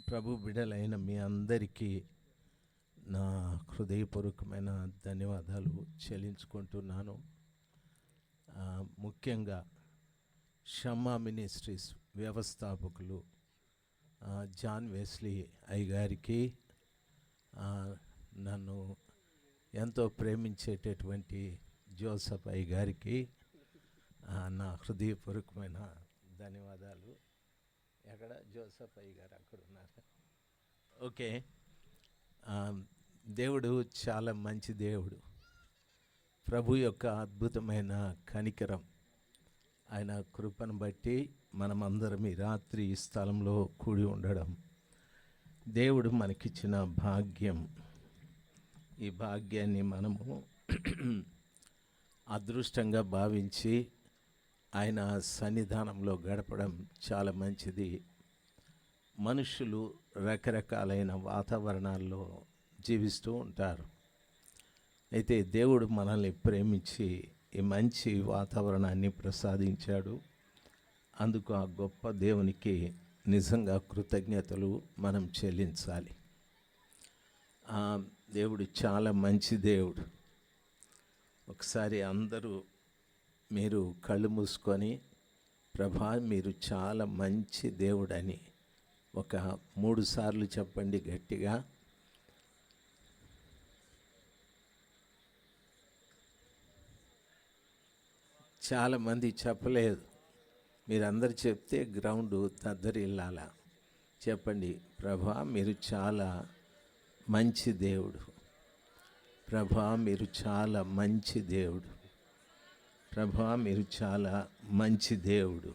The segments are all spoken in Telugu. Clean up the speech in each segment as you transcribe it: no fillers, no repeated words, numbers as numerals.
ప్రభు బిడ్డలైన మీ అందరికీ నా హృదయపూర్వకమైన ధన్యవాదాలు చెల్లించుకుంటున్నాను. ముఖ్యంగా షమ్మా మినిస్ట్రీస్ వ్యవస్థాపకులు జాన్ వెస్లీ అయ్యగారికి, నన్ను ఎంతో ప్రేమించేటటువంటి జోసఫ్ అయ్యగారికి నా హృదయపూర్వకమైన ధన్యవాదాలు. ఎక్కడ జోసఫ్ అయ్యగారు అక్కడ ఉన్నారు. ఓకే, దేవుడు చాలా మంచి దేవుడు. ప్రభు యొక్క అద్భుతమైన కనికరం, ఆయన కృపను బట్టి మనమందరం ఈ రాత్రి ఈ స్థలంలో కూడి ఉండడం దేవుడు మనకిచ్చిన భాగ్యం. ఈ భాగ్యాన్ని మనము అదృష్టంగా భావించి ఆయన సన్నిధానంలో గడపడం చాలా మంచిది. మనుషులు రకరకాలైన వాతావరణాల్లో జీవిస్తూ ఉంటారు. అయితే దేవుడు మనల్ని ప్రేమించి ఈ మంచి వాతావరణాన్ని ప్రసాదించాడు. అందుకు ఆ గొప్ప దేవునికి నిజంగా కృతజ్ఞతలు మనం చెల్లించాలి. దేవుడు చాలా మంచి దేవుడు. ఒకసారి అందరూ మీరు కళ్ళు మూసుకొని, ప్రభా మీరు చాలా మంచి దేవుడని ఒక 3 సార్లు చెప్పండి గట్టిగా. చాలామంది చెప్పలేదు. మీరందరు చెప్తే గ్రౌండ్ దద్దరిల్లాల. చెప్పండి, ప్రభా మీరు చాలా మంచి దేవుడు. ప్రభా మీరు చాలా మంచి దేవుడు. ప్రభా మీరు చాలా మంచి దేవుడు.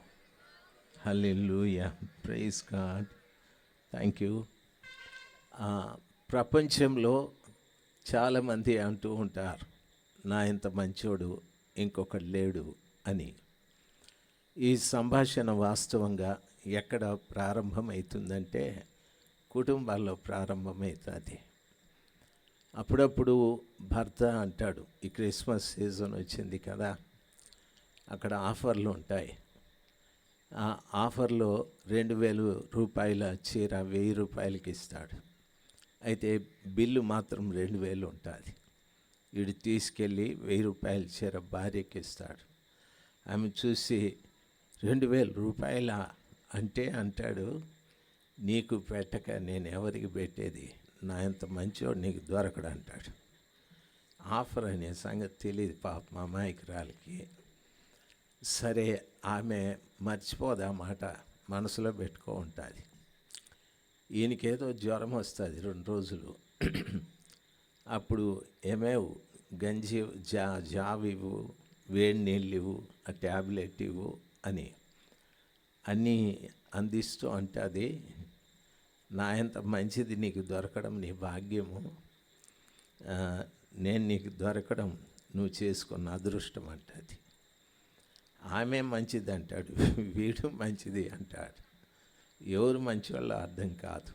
హల్లెలూయా, ప్రైజ్ గాడ్, థ్యాంక్ యూ. ప్రపంచంలో చాలామంది అంటూ ఉంటారు, నా ఇంత మంచోడు ఇంకొకడు లేడు అని. ఈ సంభాషణ వాస్తవంగా ఎక్కడ ప్రారంభమవుతుందంటే కుటుంబాల్లో ప్రారంభమవుతుంది. అప్పుడప్పుడు భర్త అంటాడు, ఈ క్రిస్మస్ సీజన్ వచ్చింది కదా, అక్కడ ఆఫర్లు ఉంటాయి. ఆ ఆఫర్లో 2000 రూపాయల చీర 1000 రూపాయలకి ఇస్తాడు. అయితే బిల్లు మాత్రం 2000 ఉంటుంది. వీడు తీసుకెళ్ళి 1000 రూపాయల చీర భార్యకి ఇస్తాడు. ఆమె చూసి 2000 రూపాయల అంటే అంటాడు, నీకు పెట్టక నేను ఎవరికి పెట్టేది, నా ఎంత మంచివాడు నీకు దొరకడు అంటాడు. ఆఫర్ అనే సంగతి తెలియదు పాప మా అమాయకురాలికి. సరే, ఆమె మర్చిపోదా మాట, మనసులో పెట్టుకో ఉంటుంది. ఈయనకేదో జ్వరం వస్తుంది 2 రోజులు. అప్పుడు ఏమేవు గంజి జావ్ ఇవ్వు, వేడి నీళ్ళు ఇవ్వు, ఆ ట్యాబ్లెట్ ఇవ్వు అని అన్నీ అందిస్తూ ఉంటుంది. నా ఎంత మంచిది నీకు దొరకడం నీ భాగ్యము, నేను నీకు దొరకడం నువ్వు చేసుకున్న అదృష్టం అంటుంది. ఆమె మంచిది అంటాడు, వీడు మంచిది అంటాడు. ఎవరు మంచివాళ్ళో అర్థం కాదు.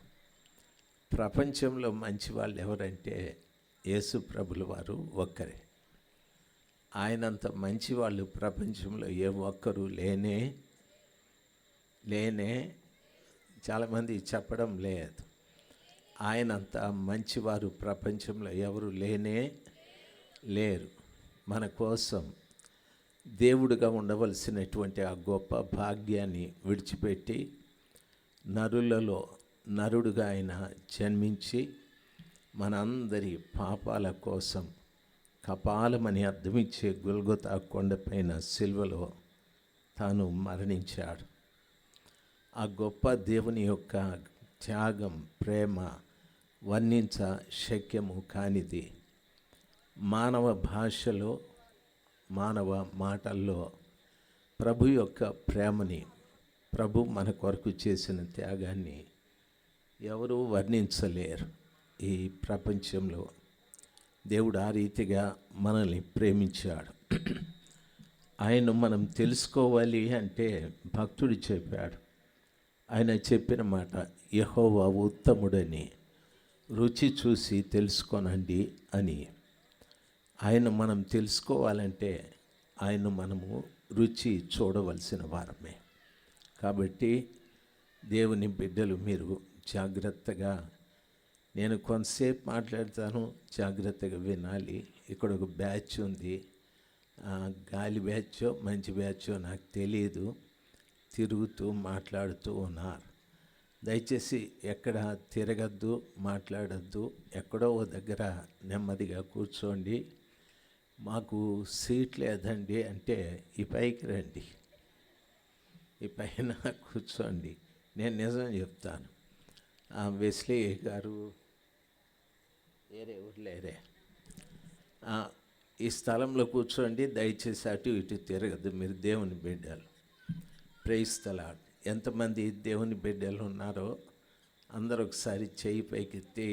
ప్రపంచంలో మంచివాళ్ళు ఎవరంటే యేసు ప్రభుల వారు ఒక్కరే. ఆయనంత మంచివాళ్ళు ప్రపంచంలో ఏ ఒక్కరు లేనే చాలామంది చెప్పడం లేదు. ఆయనంత మంచివారు ప్రపంచంలో ఎవరు లేరు. మన కోసం దేవుడిగా ఉండవలసినటువంటి ఆ గొప్ప భాగ్యాన్ని విడిచిపెట్టి నరులలో నరుడుగా ఆయన జన్మించి మనందరి పాపాల కోసం కపాలమని అర్థమిచ్చే గొల్గొతా కొండపైన సిలువలో తాను మరణించాడు. ఆ గొప్ప దేవుని యొక్క త్యాగం, ప్రేమ వర్ణించ శక్యము కానిది. మానవ భాషలో, మానవ మాటల్లో ప్రభు యొక్క ప్రేమని, ప్రభు మన కొరకు చేసిన త్యాగాన్ని ఎవరూ వర్ణించలేరు. ఈ ప్రపంచంలో దేవుడు ఆ రీతిగా మనల్ని ప్రేమించాడు. ఆయన మనం తెలుసుకోవాలి అంటే భక్తుడు చెప్పాడు. ఆయన చెప్పిన మాట, యెహోవా ఉత్తముడని రుచి చూసి తెలుసుకోనండి అని. ఆయన మనం తెలుసుకోవాలంటే ఆయన మనము రుచి చూడవలసిన వారమే. కాబట్టి దేవుని బిడ్డలు మీరు జాగ్రత్తగా, నేను కొంతసేపు మాట్లాడతాను, జాగ్రత్తగా వినాలి. ఇక్కడ ఒక బ్యాచ్ ఉంది, గాలి బ్యాచో మంచి బ్యాచో నాకు తెలియదు, తిరుగుతూ మాట్లాడుతూ ఉన్నారు. దయచేసి ఎక్కడ తిరగద్దు, మాట్లాడద్దు, ఎక్కడో ఓ దగ్గర నెమ్మదిగా కూర్చోండి. మాకు సీట్ లేదండి అంటే ఈ పైకి రండి, ఈ పైన కూర్చోండి. నేను నిజం చెప్తాను. వెస్లీ గారు వేరే ఊర్లేరే, ఈ స్థలంలో కూర్చోండి, దయచేసి అటు ఇటు తిరగద్దు, మీరు దేవుని బిడ్డలు. Praise the Lord. ఎంతమంది దేవుని బిడ్డలు ఉన్నారో అందరూ ఒకసారి చెయ్యి పైకెత్తి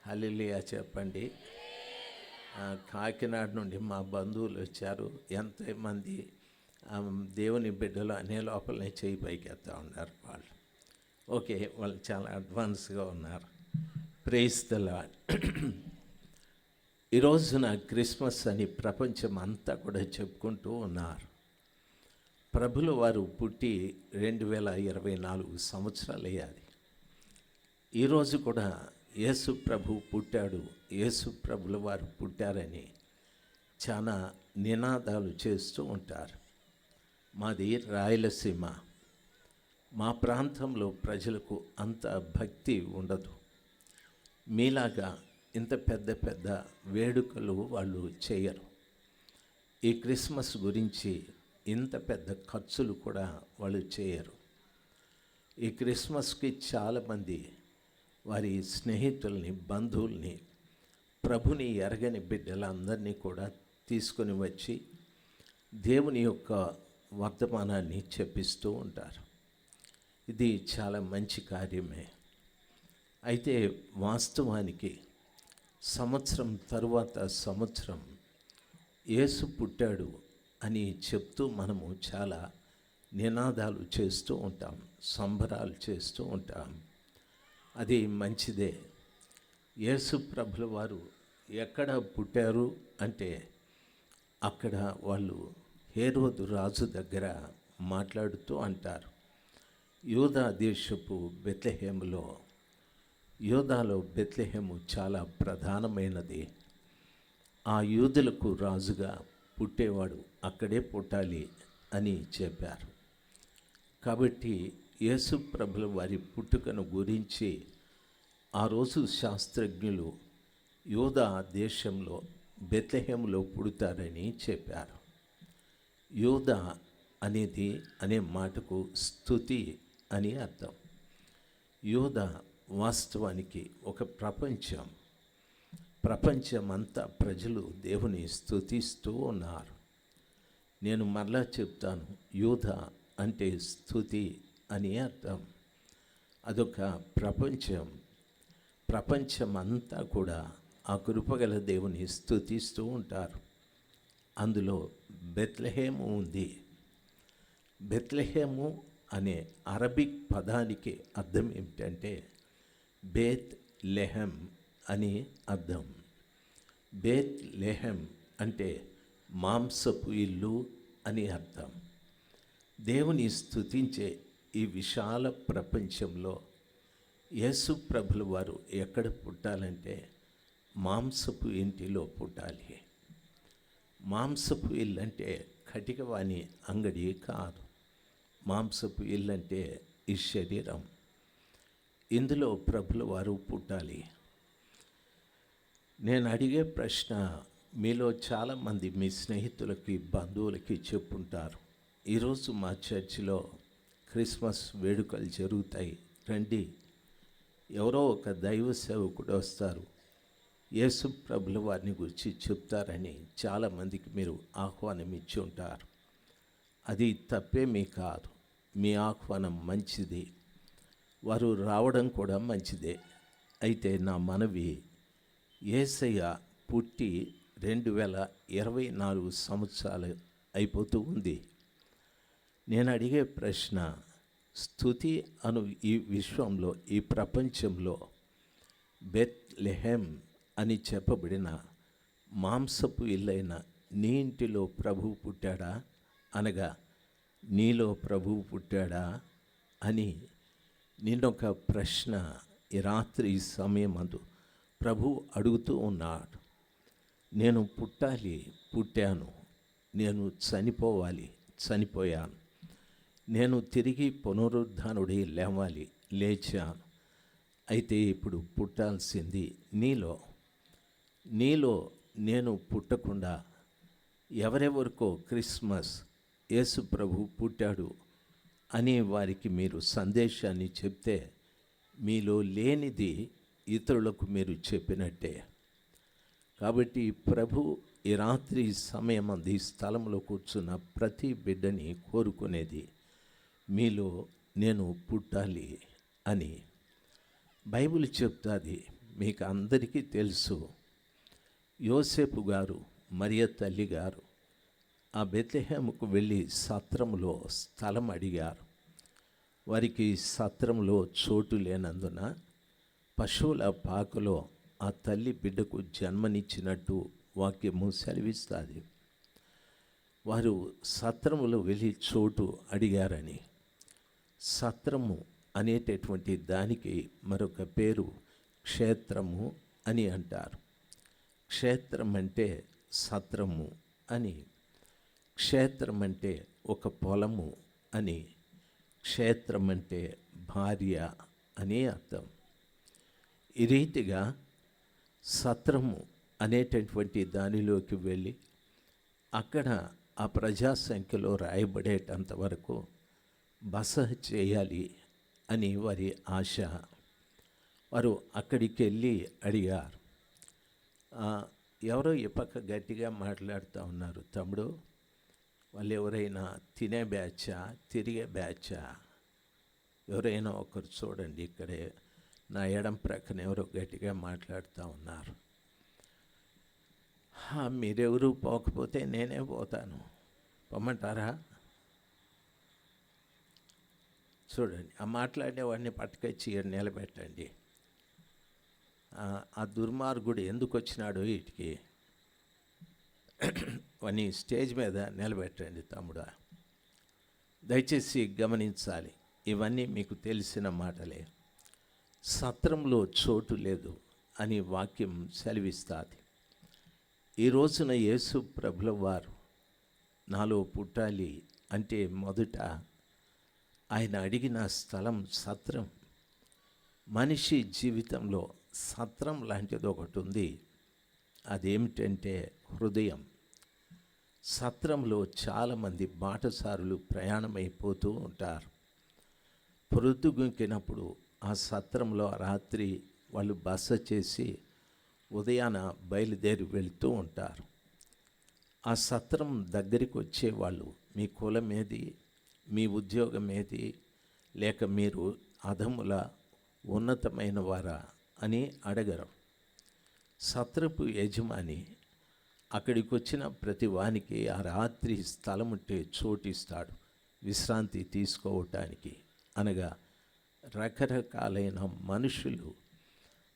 హల్లెలూయా చెప్పండి. కాకినాడ నుండి మా బంధువులు వచ్చారు. ఎంతమంది దేవుని బిడ్డలు అనే లోపలనే చెయ్యి పైకెత్తా ఉన్నారు వాళ్ళు. ఓకే, వాళ్ళు చాలా అడ్వాన్స్గా ఉన్నారు. Praise the Lord. ఈరోజున క్రిస్మస్ అని ప్రపంచం అంతా కూడా చెప్పుకుంటూ ఉన్నారు. ప్రభుల వారు పుట్టి 2024 సంవత్సరాలు అయ్యాది. ఈరోజు కూడా యేసు ప్రభు పుట్టాడు, యేసు ప్రభుల వారు పుట్టారని చాలా నినాదాలు చేస్తూ ఉంటారు. మాది రాయలసీమ. మా ప్రాంతంలో ప్రజలకు అంత భక్తి ఉండదు. మీలాగా ఇంత పెద్ద పెద్ద వేడుకలు వాళ్ళు చేయరు. ఈ క్రిస్మస్ గురించి ఇంత పెద్ద ఖర్చులు కూడా వాళ్ళు చేయరు. ఈ క్రిస్మస్కి చాలామంది వారి స్నేహితుల్ని, బంధువుల్ని, ప్రభుని ఎరగని బిడ్డలందరినీ కూడా తీసుకొని వచ్చి దేవుని యొక్క వర్తమానాన్ని చెప్పిస్తూ ఉంటారు. ఇది చాలా మంచి కార్యమే. అయితే వాస్తవానికి సంవత్సరం తరువాత సంవత్సరం యేసు పుట్టాడు అని చెప్తూ మనము చాలా నినాదాలు చేస్తూ ఉంటాం, సంబరాలు చేస్తూ ఉంటాం. అది మంచిదే. యేసు ప్రభుల వారు ఎక్కడ పుట్టారు అంటే అక్కడ వాళ్ళు హేరోదు రాజు దగ్గర మాట్లాడుతూ అంటారు, యూదా దేశపు బెత్లెహేములో. యూదాలో బెత్లెహేము చాలా ప్రధానమైనది. ఆ యూదులకు రాజుగా పుట్టేవాడు అక్కడే పుట్టాలి అని చెప్పారు. కాబట్టి యేసు ప్రభుల వారి పుట్టుకను గురించి ఆ రోజు శాస్త్రజ్ఞులు యూదా దేశంలో బెత్లెహేములో పుడతారని చెప్పారు. యూదా అనే మాటకు స్తుతి అని అర్థం. యూదా వాస్తవానికి ఒక ప్రపంచమంతా ప్రజలు దేవుని స్తుతిస్తూ ఉన్నారు. నేను మరలా చెప్తాను, యూదా అంటే స్తుతి అని అర్థం. అదొక ప్రపంచమంతా కూడా ఆ కృపగల దేవుని స్తుతిస్తూ ఉంటారు. అందులో బెత్లెహేము ఉంది. బెత్లెహేము అనే అరబిక్ పదానికి అర్థం ఏమిటంటే బేత్ లెహెం అని అర్థం. బేత్ లెహెం అంటే మాంసపు ఇల్లు అని అర్థం. దేవుని స్తుతించే ఈ విశాల ప్రపంచంలో యేసు ప్రభుల వారు ఎక్కడ పుట్టాలంటే మాంసపు ఇంటిలో పుట్టాలి. మాంసపు ఇల్లు అంటే కటికవాణి అంగడి కాదు. మాంసపు ఇల్లు అంటే ఈ శరీరం. ఇందులో ప్రభుల వారు పుట్టాలి. నేను అడిగే ప్రశ్న మీలో చాలామంది మీ స్నేహితులకి, బంధువులకి చెప్పుంటారు, ఈరోజు మా చర్చిలో క్రిస్మస్ వేడుకలు జరుగుతాయి, రండి. ఎవరో ఒక దైవ సేవకుడు వస్తారు, యేసు ప్రభుల వారిని గురించి చెప్తారని చాలామందికి మీరు ఆహ్వానం ఇచ్చి ఉంటారు. అది తప్పేమీ కాదు. మీ ఆహ్వానం మంచిది, వారు రావడం కూడా మంచిదే. అయితే నా మనవి, యేసయ్య పుట్టి 2024 సంవత్సరాలు అయిపోతూ ఉంది. నేను అడిగే ప్రశ్న, స్తుతి అను ఈ విశ్వంలో, ఈ ప్రపంచంలో బెత్లెహేం అని చెప్పబడిన మాంసపు ఇల్లైన నీ ఇంటిలో ప్రభువు పుట్టాడా, అనగా నీలో ప్రభువు పుట్టాడా అని నిన్నొక ప్రశ్న ఈ రాత్రి ఈ సమయమందు ప్రభు అడుగుతూ ఉన్నాడు. నేను పుట్టాను, నేను చనిపోవాలి, చనిపోయాను, నేను తిరిగి పునరుద్ధానుడై లేవాలి, లేచాను. అయితే ఇప్పుడు పుట్టాల్సింది నీలో నేను పుట్టకుండా ఎవరెవరికో క్రిస్మస్ యేసు ప్రభు పుట్టాడు అని వారికి మీరు సందేశాన్ని చెప్తే మీలో లేనిది ఇతరులకు మీరు చెప్పినట్టే. కాబట్టి ప్రభు ఈ రాత్రి సమయం ఈ స్థలంలో కూర్చున్న ప్రతి బిడ్డని కోరుకునేది మీలో నేను పుట్టాలి అని. బైబిల్ చెప్తాది, మీకు అందరికీ తెలుసు. యోసేపు గారు, మరియ తల్లి గారు ఆ బెత్లెహేముకు వెళ్ళి సత్రంలో స్థలం అడిగారు. వారికి సత్రంలో చోటు లేనందున పశువుల పాకలో ఆ తల్లి బిడ్డకు జన్మనిచ్చినట్టు వాక్యము సెలవిస్తుంది. వారు సత్రములో వెళ్ళి చోటు అడిగారని. సత్రము అనేటటువంటి దానికి మరొక పేరు క్షేత్రము అని అంటారు. క్షేత్రం అంటే సత్రము అని, క్షేత్రం అంటే ఒక పొలము అని, క్షేత్రం అంటే భార్య అని అర్థం. ఈ రీతిగా సత్రము అనేటటువంటి దానిలోకి వెళ్ళి అక్కడ ఆ ప్రజాసంఖ్యలో రాయబడేటంత వరకు బస చేయాలి అని వారి ఆశ. వారు అక్కడికి వెళ్ళి అడిగారు. ఎవరో ఈ పక్క గట్టిగా మాట్లాడుతూ ఉన్నారు, తమ్ముడు వాళ్ళు ఎవరైనా తినే బ్యాచా, తిరిగే బ్యాచా? ఎవరైనా ఒకరు చూడండి. ఇక్కడే నా ఎడం ప్రక్కన ఎవరో గట్టిగా మాట్లాడుతూ ఉన్నారు. మీరెవరు పోకపోతే నేనే పోతాను, పొమ్మంటారా? చూడండి, ఆ మాట్లాడేవాడిని పట్టుకొచ్చి నిలబెట్టండి. ఆ దుర్మార్గుడు ఎందుకు వచ్చినాడో వీటికి వాడిని స్టేజ్ మీద నిలబెట్టండి తమ్ముడా. దయచేసి గమనించాలి, ఇవన్నీ మీకు తెలిసిన మాటలే. సత్రంలో చోటు లేదు అని వాక్యం సెలవిస్తుంది. ఈ రోజున యేసు ప్రభుల వారు నాలో పుట్టాలి అంటే మొదట ఆయన అడిగిన స్థలం సత్రం. మనిషి జీవితంలో సత్రం లాంటిది ఒకటి ఉంది. అదేమిటంటే హృదయం. సత్రంలో చాలామంది బాటసారులు ప్రయాణమైపోతూ ఉంటారు. పొద్దుగుంకినప్పుడు ఆ సత్రంలో రాత్రి వాళ్ళు బస చేసి ఉదయాన బయలుదేరి వెళ్తూ ఉంటారు. ఆ సత్రం దగ్గరికి వచ్చేవాళ్ళు మీ కులం ఏది, మీ ఉద్యోగం ఏది, లేక మీరు అధముల ఉన్నతమైన వారా అని అడగరు. సత్రపు యజమాని అక్కడికి వచ్చిన ప్రతి వానికి ఆ రాత్రి స్థలం ఉంటే చోటిస్తాడు విశ్రాంతి తీసుకోవటానికి. అనగా రకరకాలైన మనుషులు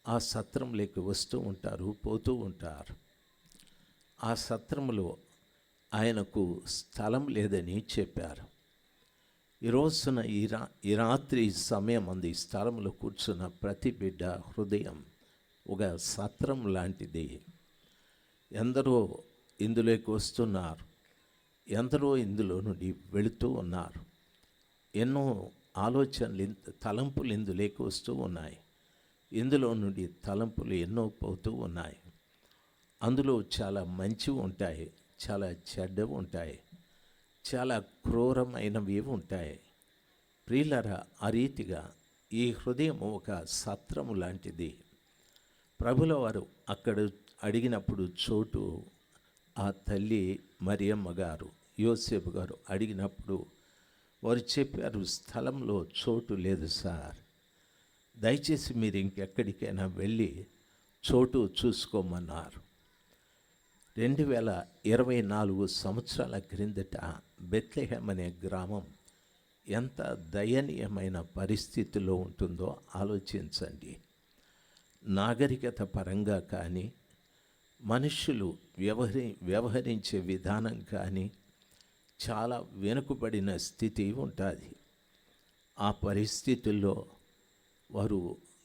ఆ సత్రంలోకి వస్తూ ఉంటారు, పోతూ ఉంటారు. ఆ సత్రంలో ఆయనకు స్థలం లేదని చెప్పారు. ఈ రోజున ఈ రాత్రి సమయం అంది స్థలంలో కూర్చున్న ప్రతి బిడ్డ హృదయం ఒక సత్రం లాంటిది. ఎందరో ఇందులోకి వస్తున్నారు, ఎందరో ఇందులో నుండి వెళుతూ ఉన్నారు. ఎన్నో ఆలోచనలు, తలంపులు ఇందులోకి వస్తూ ఉన్నాయి. ఇందులో నుండి తలంపులు ఎన్నో పోతూ ఉన్నాయి. అందులో చాలా మంచివి ఉంటాయి, చాలా చెడ్డవి ఉంటాయి, చాలా క్రూరమైనవి ఉంటాయి. ప్రియులారా, ఆ రీతిగా ఈ హృదయం ఒక సత్రము లాంటిది. ప్రభుల వారు అక్కడ అడిగినప్పుడు చోటు ఆ తల్లి మరియమ్మ గారు, యోసేపు గారు అడిగినప్పుడు వారు చెప్పారు, స్థలంలో చోటు లేదు సార్, దయచేసి మీరు ఇంకెక్కడికైనా వెళ్ళి చోటు చూసుకోమన్నారు. 2024 సంవత్సరాల క్రిందట బెత్లెహేమ్ అనే గ్రామం ఎంత దయనీయమైన పరిస్థితిలో ఉంటుందో ఆలోచించండి. నాగరికత పరంగా కానీ, మనుషులు వ్యవహరించే విధానం కానీ చాలా వెనుకబడిన స్థితి ఉంటుంది. ఆ పరిస్థితుల్లో వారు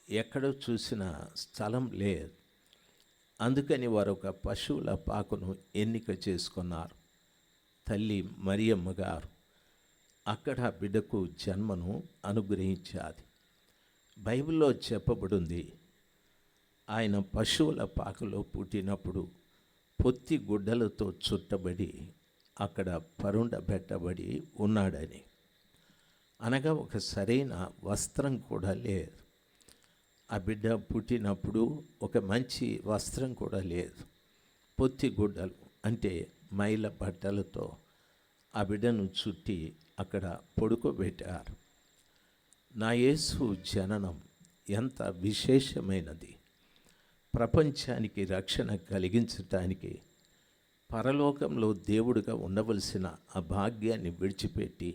ఎక్కడ చూసిన స్థలం లేదు. అందుకని వారు ఒక పశువుల పాకను ఎన్నిక చేసుకున్నారు. తల్లి మరియమ్మ గారు అక్కడ బిడ్డకు జన్మను అనుగ్రహించాది. బైబిల్లో చెప్పబడింది, ఆయన పశువుల పాకలో పుట్టినప్పుడు పొత్తి గుడ్డలతో చుట్టబడి అక్కడ పరుండబెట్టబడి ఉన్నాడని. అనగా ఒక సరైన వస్త్రం కూడా లేదు. ఆ బిడ్డ పుట్టినప్పుడు ఒక మంచి వస్త్రం కూడా లేదు. పొత్తి గుడ్డలు అంటే మైల బట్టలతో ఆ బిడ్డను చుట్టి అక్కడ పడుకోబెట్టారు. నా యేసు జననం ఎంత విశేషమైనది! ప్రపంచానికి రక్షణ కలిగించటానికి పరలోకంలో దేవుడిగా ఉండవలసిన ఆ భాగ్యాన్ని విడిచిపెట్టి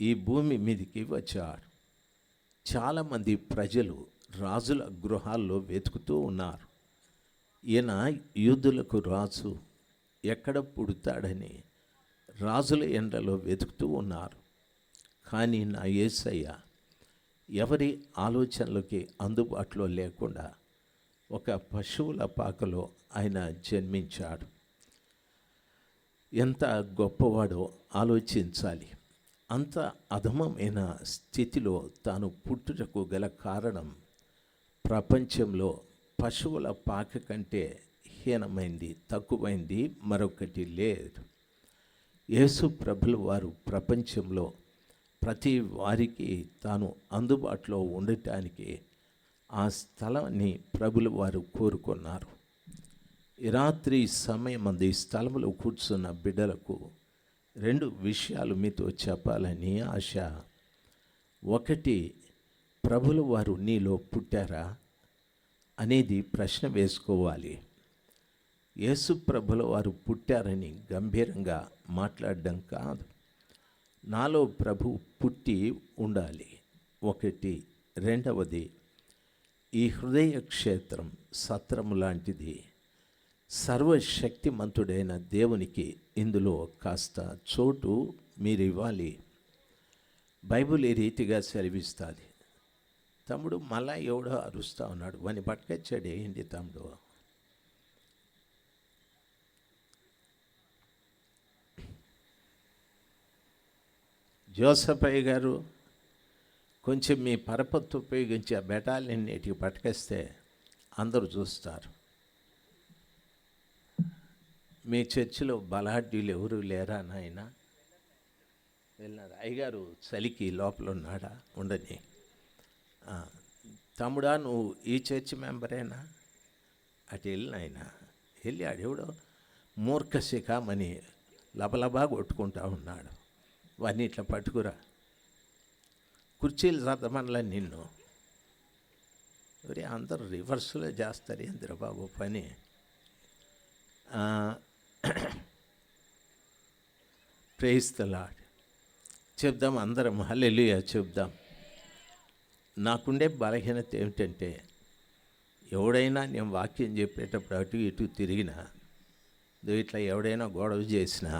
ఈ భూమి మీదకి వచ్చాడు. చాలామంది ప్రజలు రాజుల గృహాల్లో వెతుకుతూ ఉన్నారు. ఈయన యూదులకు రాజు, ఎక్కడ పుడతాడని రాజుల ఎండలో వెతుకుతూ ఉన్నారు. కానీ నా యేసయ్య ఎవరి ఆలోచనలకి అందుబాటులో లేకుండా ఒక పశువుల పాకలో ఆయన జన్మించాడు. ఎంత గొప్పవాడో ఆలోచించాలి. అంత అధమమైన స్థితిలో తాను పుట్టుటకు గల కారణం ప్రపంచంలో పశువుల పాక కంటే హీనమైంది, తక్కువైంది మరొకటి లేదు. యేసు ప్రభుల వారు ప్రపంచంలో ప్రతి వారికి తాను అందుబాటులో ఉండటానికి ఆ స్థలాన్ని ప్రభుల వారు కోరుకున్నారు. ఈ రాత్రి సమయమంది స్థలంలో కూర్చున్న బిడ్డలకు 2 విషయాలు మీతో చెప్పాలని ఆశ. ఒకటి, ప్రభుల వారు నీలో పుట్టారా అనేది ప్రశ్న వేసుకోవాలి. యేసు ప్రభుల వారు పుట్టారని గంభీరంగా మాట్లాడడం కాదు. నాలో ప్రభు పుట్టి ఉండాలి ఒకటి. రెండవది, ఈ హృదయ క్షేత్రం సత్రము లాంటిది. సర్వశక్తిమంతుడైన దేవునికి ఇందులో కాస్త చోటు మీరు ఇవ్వాలి. బైబిల్ ఈ రీతిగా సెలవిస్తుంది. తమ్ముడు మళ్ళా ఎవడో అరుస్తూ ఉన్నాడు, వాని పట్టుకొచ్చాడు. ఏంటి తమ్ముడు? జోసఫయ్య గారు, కొంచెం మీ పరపత్తు ఉపయోగించి ఆ బెటాలియన్నిటికి పట్టుకొస్తే అందరూ చూస్తారు. మీ చర్చిలో బలాఢ్యులు ఎవరు లేరా నాయన? వెళ్ళినారు. అయ్యగారు చలికి లోపల ఉన్నాడా? ఉండని. తమ్ముడా, నువ్వు ఈ చర్చి మెంబరేనా? అటు వెళ్ళి నాయన. వెళ్ళి ఆడెవడో మూర్ఖ శిఖామని లబలబా కొట్టుకుంటా ఉన్నాడు. వాడిని ఇట్లా పట్టుకురా. కుర్చీలు సర్దమనలా నిన్ను. అందరూ రివర్స్లో చేస్తారు ఇంద్రబాబు పని. ప్రైజ్ ది లార్డ్ చెప్దాం అందరం, హల్లెలూయా చెప్దాం. నాకుండే బలహీనత ఏమిటంటే, ఎవడైనా నేను వాక్యం చెప్పేటప్పుడు అటు ఇటు తిరిగినా, ఇట్లా ఎవడైనా గొడవ చేసినా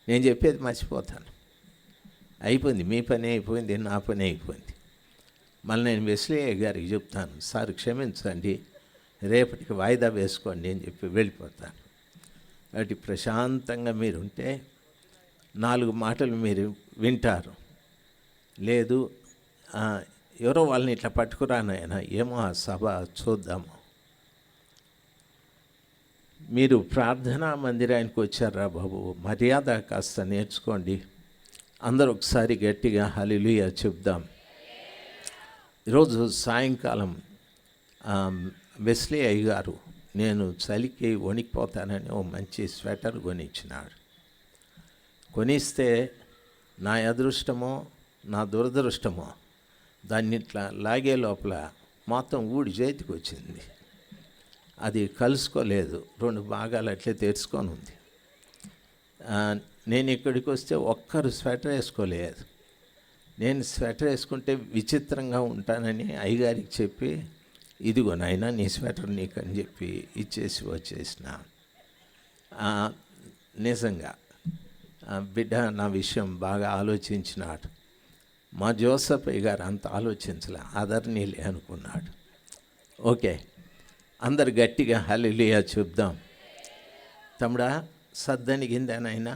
నేను చెప్పేది మర్చిపోతాను. అయిపోయింది, మీ పని అయిపోయింది, నా పని అయిపోయింది. మళ్ళీ నేను వెస్లీ గారికి చెప్తాను, సార్ క్షమించండి, రేపటికి వాయిదా వేసుకోండి అని చెప్పి వెళ్ళిపోతాను. అటు ప్రశాంతంగా మీరుంటే 4 మాటలు మీరు వింటారు. లేదు ఎవరో వాళ్ళని ఇట్లా పట్టుకురానాయన, ఏమో ఆ సభ చూద్దాము. మీరు ప్రార్థనా మందిరానికి వచ్చారా బాబు, మర్యాద కాస్త నేర్చుకోండి. అందరూ ఒకసారి గట్టిగా హల్లెలూయా చెప్దాం. ఈరోజు సాయంకాలం వెస్లీ అయ్య గారు నేను చలికి వణికిపోతానని ఓ మంచి స్వెటర్ కొనిచ్చినాడు. కొనిస్తే నా అదృష్టమో నా దురదృష్టమో దాన్ని ఇట్లా లాగే లోపల మొత్తం ఊడి చేతికి వచ్చింది. అది కలుసుకోలేదు, 2 భాగాలు అట్లే తెరుచుకొని ఉంది. నేను ఇక్కడికి వస్తే ఒక్కరు స్వెటర్ వేసుకోలేదు. నేను స్వెటర్ వేసుకుంటే విచిత్రంగా ఉంటానని అయ్యగారికి చెప్పి, ఇదిగో నాయనా నీ స్వెటర్ నీకు అని చెప్పి ఇచ్చేసి వచ్చేసిన. నిజంగా బిడ్డ నా విషయం బాగా ఆలోచించినాడు. మా జోసఫయ్య గారు అంత ఆలోచించలే, ఆదరణీయులే అనుకున్నాడు. ఓకే, అందరు గట్టిగా హల్లెలూయా చెప్దాం. తమ్ముడా, సద్దనిగిందేనైనా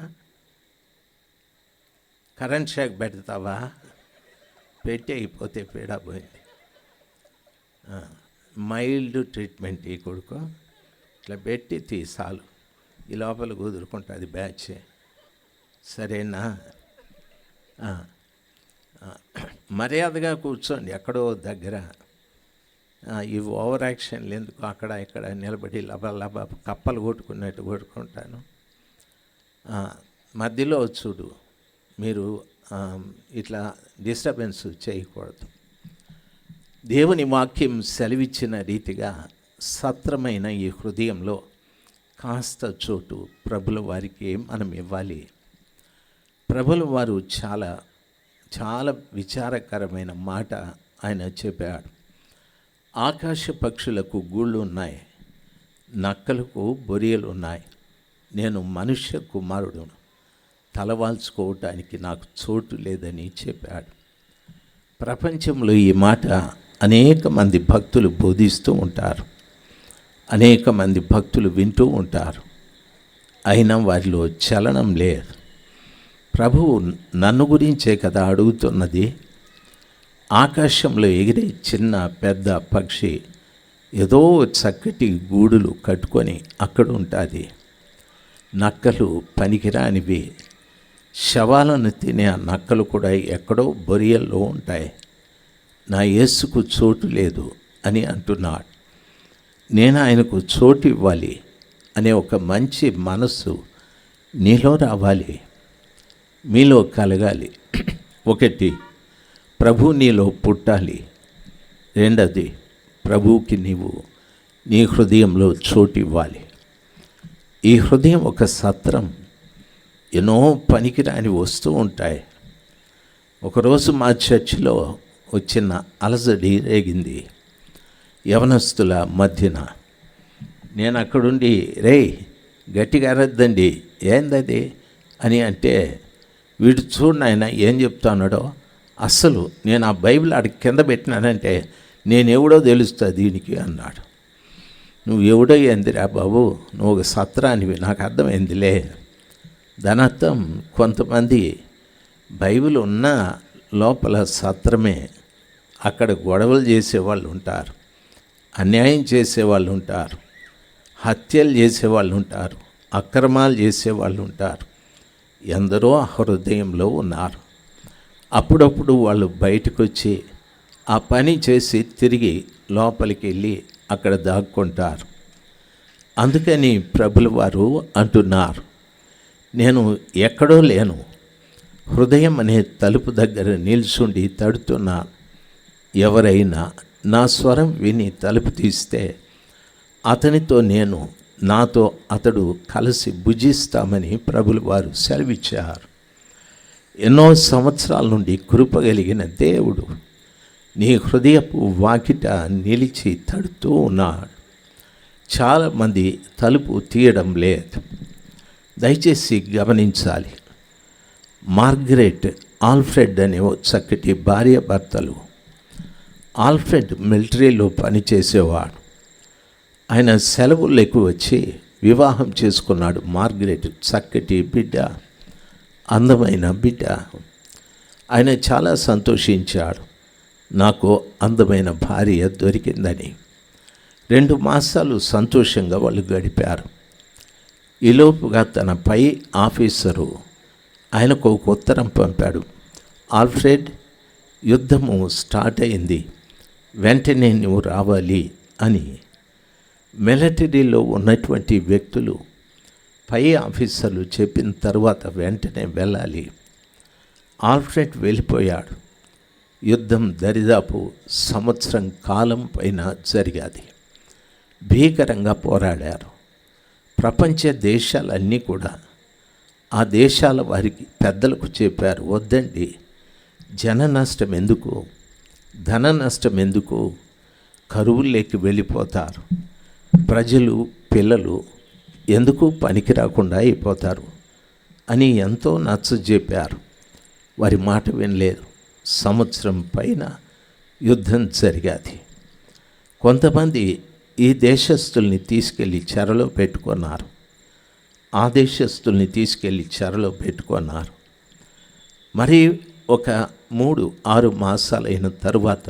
కరెంట్ షాక్ పెడతావా? పెట్టి అయిపోతే పీడా పోయింది. మైల్డ్ ట్రీట్మెంట్ ఈ కొడుకు ఇట్లా పెట్టి తీసాలు ఈ లోపల కుదురుకుంటుంది బ్యాచ్. సరేనా? మర్యాదగా కూర్చోండి ఎక్కడో దగ్గర. ఇవి ఓవర్ యాక్షన్లు ఎందుకు? అక్కడ ఇక్కడ నిలబడి లబ కప్పలు కొట్టుకున్నట్టు కొట్టుకుంటాను. మధ్యలో చూడు, మీరు ఇట్లా డిస్టర్బెన్స్ చేయకూడదు. దేవుని వాక్యం సెలవిచ్చిన రీతిగా సత్రమైన ఈ హృదయంలో కాస్త చోటు ప్రభుల వారికి మనం ఇవ్వాలి. ప్రభుల వారు చాలా చాలా విచారకరమైన మాట ఆయన చెప్పాడు. ఆకాశ పక్షులకు గూళ్ళు ఉన్నాయి, నక్కలకు బొరియలు ఉన్నాయి, నేను మనుష్య కుమారుడును, తలవాల్చుకోవటానికి నాకు చోటు లేదని చెప్పాడు. ప్రపంచంలో ఈ మాట అనేక మంది భక్తులు బోధిస్తూ ఉంటారు, అనేక మంది భక్తులు వింటూ ఉంటారు, అయినా వారిలో చలనం లేదు. ప్రభువు నన్ను గురించే కదా అడుగుతున్నది. ఆకాశంలో ఎగిరే చిన్న పెద్ద పక్షి ఏదో చక్కటి గూడులు కట్టుకొని అక్కడ ఉంటుంది. నక్కలు పనికిరానివి, శవాలను తినే ఆ నక్కలు కూడా ఎక్కడో బొరియల్లో ఉంటాయి. నా యేసుకు చోటు లేదు అని అంటున్నాడు. నేను ఆయనకు చోటు ఇవ్వాలి అనే ఒక మంచి మనస్సు నీలో రావాలి, మీలో కలగాలి. ఒకటి, ప్రభు నీలో పుట్టాలి. రెండవది, ప్రభువుకి నీవు నీ హృదయంలో చోటు ఇవ్వాలి. ఈ హృదయం ఒక సత్రం, ఎన్నో పనికిరాని వస్తూ ఉంటాయి. ఒకరోజు మా చర్చిలో వచ్చిన అలజడి రేగింది యవనస్తుల మధ్యన. నేను అక్కడుండి, రే గట్టిగా అరద్దండి, ఏందది అని అంటే, వీడు చూడు ఆయన ఏం చెప్తున్నాడో, అస్సలు నేను ఆ బైబిల్ ఆడికి కింద పెట్టినానంటే నేనెవడో తెలుస్తుంది దీనికి అన్నాడు. నువ్వు ఎవడో ఏందిరా బాబు, నువ్వు ఒక సత్రానివి, నాకు అర్థమైందిలే. దానర్థం కొంతమంది బైబిల్ ఉన్న లోపల సత్రమే, అక్కడ గొడవలు చేసేవాళ్ళు ఉంటారు, అన్యాయం చేసేవాళ్ళు ఉంటారు, హత్యలు చేసేవాళ్ళు ఉంటారు, అక్రమాలు చేసేవాళ్ళు ఉంటారు, ఎందరో హృదయంలో ఉన్నారు. అప్పుడప్పుడు వాళ్ళు బయటకు వచ్చి ఆ పని చేసి తిరిగి లోపలికి వెళ్ళి అక్కడ దాక్కుంటారు. అందుకని ప్రభుల వారు అంటున్నారు, నేను ఎక్కడో లేను, హృదయం అనే తలుపు దగ్గర నిల్చుండి తడుతున్నాను. ఎవరైనా నా స్వరం విని తలుపు తీస్తే అతనితో నేను, నాతో అతడు కలిసి భుజిస్తామని ప్రభుల వారు సెలవిచ్చారు. ఎన్నో సంవత్సరాల నుండి కృపగలిగిన దేవుడు నీ హృదయపు వాకిట నిలిచి తడుతూ ఉన్నాడు. చాలామంది తలుపు తీయడం లేదు. దయచేసి గమనించాలి. మార్గరెట్, ఆల్ఫ్రెడ్ అనే చక్కటి భార్య భర్తలు. ఆల్ఫ్రెడ్ మిలిటరీలో పనిచేసేవాడు. ఆయన సెలవులకు వచ్చి వివాహం చేసుకున్నాడు. మార్గరెట్ చక్కటి బిడ్డ, అందమైన బిడ్డ. ఆయన చాలా సంతోషించాడు, నాకు అందమైన భార్య దొరికిందని. 2 మాసాలు సంతోషంగా వాళ్ళు గడిపారు. ఈలోపుగా తన పై ఆఫీసరు ఆయనకు ఒక ఉత్తరం పంపాడు. ఆల్ఫ్రెడ్, యుద్ధము స్టార్ట్ అయింది, వెంటనే నువ్వు రావాలి అని. మిలిటరీలో ఉన్నటువంటి వ్యక్తులు పై ఆఫీసర్లు చెప్పిన తర్వాత వెంటనే వెళ్ళాలి. ఆల్ఫ్రెడ్ వెళ్ళిపోయాడు. యుద్ధం దరిదాపు సంవత్సరం కాలం పైన జరిగాది. భీకరంగా పోరాడారు. ప్రపంచ దేశాలన్నీ కూడా ఆ దేశాల వారికి పెద్దలకు చెప్పారు, వద్దండి, జన నష్టం ఎందుకు, ధన నష్టం ఎందుకు, కరువుల్లోకి వెళ్ళిపోతారు, ప్రజలు పిల్లలు ఎందుకు పనికి రాకుండా అయిపోతారు అని ఎంతో నచ్చజెప్పారు. వారి మాట వినలేదు. సంవత్సరం పైన యుద్ధం జరిగాది. కొంతమంది ఈ దేశస్తుల్ని తీసుకెళ్ళి చెరలో పెట్టుకున్నారు, ఆ దేశస్తుల్ని తీసుకెళ్ళి చెరలో పెట్టుకున్నారు. మరి ఒక 3-6 మాసాలైన తరువాత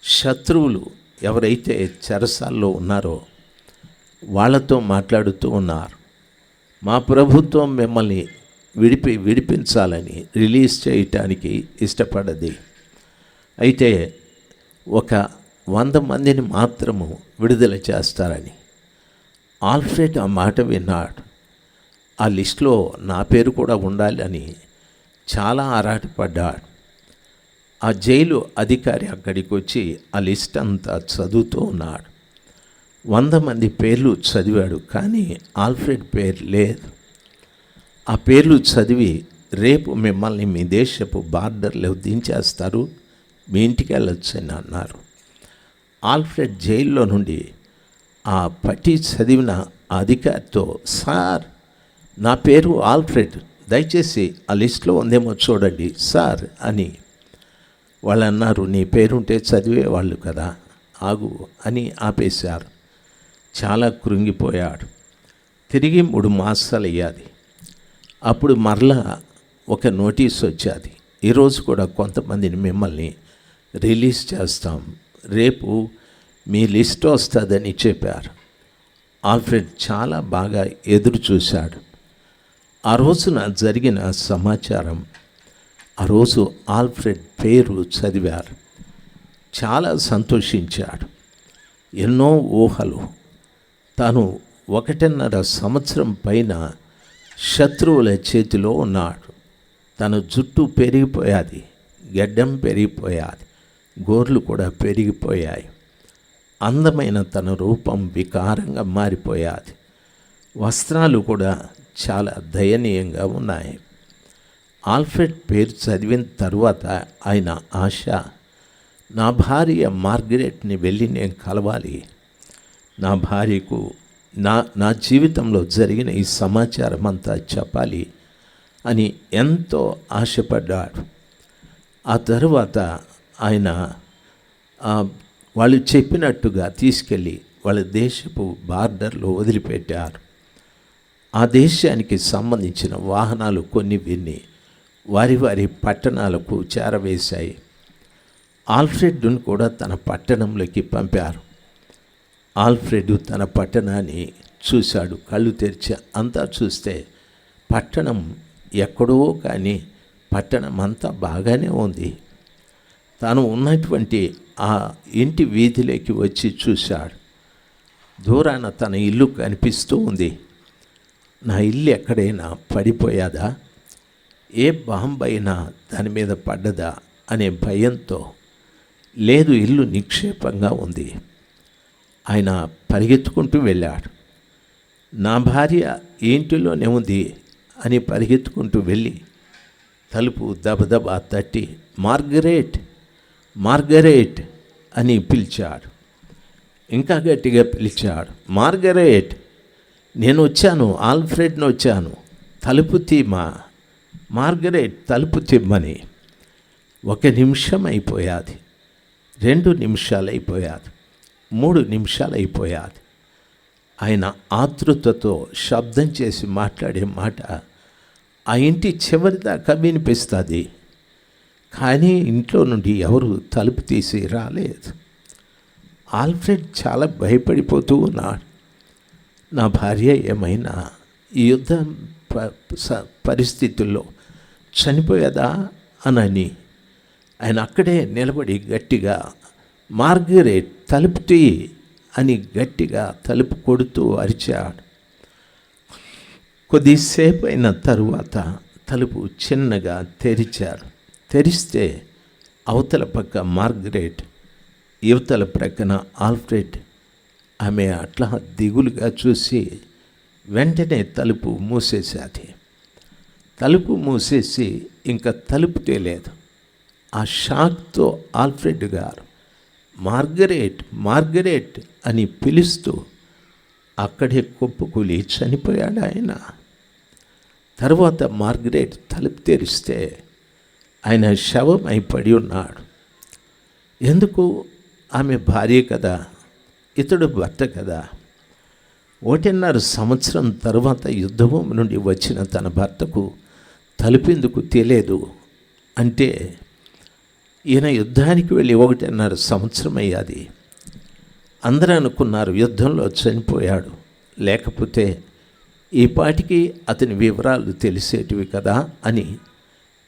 శత్రువులు ఎవరైతే చెరసాల్లో ఉన్నారో వాళ్ళతో మాట్లాడుతూ ఉన్నారు. మా ప్రభుత్వం మిమ్మల్ని విడిపించాలని రిలీజ్ చేయటానికి ఇష్టపడది. అయితే ఒక 100 మందిని మాత్రము విడుదల చేస్తారని. ఆల్ఫ్రెడ్ ఆ మాట విన్నాడు. ఆ లిస్టులో నా పేరు కూడా ఉండాలని చాలా ఆరాటపడ్డాడు. ఆ జైలు అధికారి అక్కడికి వచ్చి ఆ లిస్ట్ అంతా చదువుతూ ఉన్నాడు. 100 మంది పేర్లు చదివాడు, కానీ ఆల్ఫ్రెడ్ పేరు లేదు. ఆ పేర్లు చదివి, రేపు మిమ్మల్ని మీ దేశపు బార్డర్లో దించేస్తారు, మీ ఇంటికి వెళ్ళొచ్చని అన్నారు. ఆల్ఫ్రెడ్ జైల్లో నుండి ఆ పట్టి చదివిన అధికారితో, సార్ నా పేరు ఆల్ఫ్రెడ్, దయచేసి ఆ లిస్టులో ఉందేమో చూడండి సార్ అని. వాళ్ళు అన్నారు, నీ పేరుంటే చదివేవాళ్ళు కదా, ఆగు అని ఆపేశారు. చాలా కృంగిపోయాడు. తిరిగి 3 మాసాలు అయ్యాది. అప్పుడు మరలా ఒక నోటీస్ వచ్చేది, ఈరోజు కూడా కొంతమందిని మిమ్మల్ని రిలీజ్ చేస్తాం, రేపు మీ లిస్ట్ వస్తుందని చెప్పారు. ఆల్ఫ్రెడ్ చాలా బాగా ఎదురు చూశాడు. ఆ రోజున జరిగిన సమాచారం, ఆ రోజు ఆల్ఫ్రెడ్ పేరు చదివారు. చాలా సంతోషించాడు. ఎన్నో ఊహలు. తాను 1.5 సంవత్సరం పైన శత్రువుల చేతిలో ఉన్నాడు. తన జుట్టు పెరిగిపోయాది, గడ్డం పెరిగిపోయాది, గోర్లు కూడా పెరిగిపోయాయి. అందమైన తన రూపం వికారంగా మారిపోయాది. వస్త్రాలు కూడా చాలా దయనీయంగా ఉన్నాయి. ఆల్ఫ్రెడ్ పేరు చదివిన తరువాత ఆయన ఆశ, నా భార్య మార్గరెట్ని వెళ్ళి నేను కలవాలి, నా భార్యకు నా జీవితంలో జరిగిన ఈ సమాచారం అంతా చెప్పాలి అని ఎంతో ఆశపడ్డాడు. ఆ తరువాత ఆయన వాళ్ళు చెప్పినట్టుగా తీసుకెళ్ళి వాళ్ళ దేశపు బార్డర్లో వదిలిపెట్టారు. ఆ దేశానికి సంబంధించిన వాహనాలు కొన్ని విన్ని వారి వారి పట్టణాలకు చేరవేశాయి. ఆల్ఫ్రెడ్ను కూడా తన పట్టణంలోకి పంపారు. ఆల్ఫ్రెడ్ తన పట్టణాన్ని చూశాడు, కళ్ళు తెరిచి అంతా చూస్తే పట్టణం ఎక్కడో, కానీ పట్టణం అంతా బాగానే ఉంది. తాను ఉన్నటువంటి ఆ ఇంటి వీధిలోకి వచ్చి చూశాడు. దూరాన తన ఇల్లు కనిపిస్తూ ఉంది. నా ఇల్లు ఎక్కడైనా పడిపోయాదా, ఏ బాంబైనా దాని మీద పడ్డదా అనే భయంతో, లేదు ఇల్లు నిక్షేపంగా ఉంది. ఆయన పరిగెత్తుకుంటూ వెళ్ళాడు. నా భార్య ఇంటిలోనే ఉంది అని పరిగెత్తుకుంటూ వెళ్ళి తలుపు దబదబా తట్టి, మార్గరెట్ మార్గరెట్ అని పిలిచాడు. ఇంకా గట్టిగా పిలిచాడు, మార్గరెట్ నేను వచ్చాను, ఆల్ఫ్రెడ్ని వచ్చాను, తలుపు తీమా, మార్గరెట్ తలుపు తీమ్మని. 1 నిమిషం అయిపోయాది, 2 నిమిషాలు అయిపోయాది, 3 నిమిషాలు అయిపోయాది. ఆయన ఆతృతతో శబ్దం చేసి మాట్లాడే మాట ఆ ఇంటి చివరి దాకా వినిపిస్తుంది, కానీ ఇంట్లో నుండి ఎవరు తలుపు తీసి రాలేదు. ఆల్ఫ్రెడ్ చాలా భయపడిపోతూ ఉన్నాడు. నా భార్య ఏమైనా ఈ యుద్ధ పరిస్థితుల్లో చనిపోయేదా అని ఆయన అక్కడే నిలబడి గట్టిగా, మార్గరెట్ తలుపు తీ అని గట్టిగా తలుపు కొడుతూ అరిచాడు. కొద్దిసేపు అయిన తరువాత తలుపు చిన్నగా తెరిచారు. తెరిస్తే అవతల పక్క మార్గరెట్, యువతల ప్రక్కన ఆల్ఫ్రెడ్. ఆమె అట్లా దిగులుగా చూసి వెంటనే తలుపు మూసేసేది. తలుపు మూసేసి ఇంకా తలుపు తేలేదు. ఆ షాక్తో ఆల్ఫ్రెడ్ గారు మార్గరెట్ మార్గరెట్ అని పిలుస్తూ అక్కడే కుప్పకూలి చనిపోయాడు ఆయన. తర్వాత మార్గరెట్ తలుపు తెరిస్తే ఆయన శవమై పడి ఉన్నాడు. ఎందుకు? ఆమె భార్య కదా, ఇతడు భర్త కదా. 1.5 సంవత్సరం తర్వాత యుద్ధభూమి నుండి వచ్చిన తన భర్తకు తలుపెందుకు తెలియదు అంటే, ఈయన యుద్ధానికి వెళ్ళి 1.5 సంవత్సరం అయ్యాది. అందరూ అనుకున్నారు యుద్ధంలో చనిపోయాడు, లేకపోతే ఈ పాటికి అతని వివరాలు తెలిసేటివి కదా అని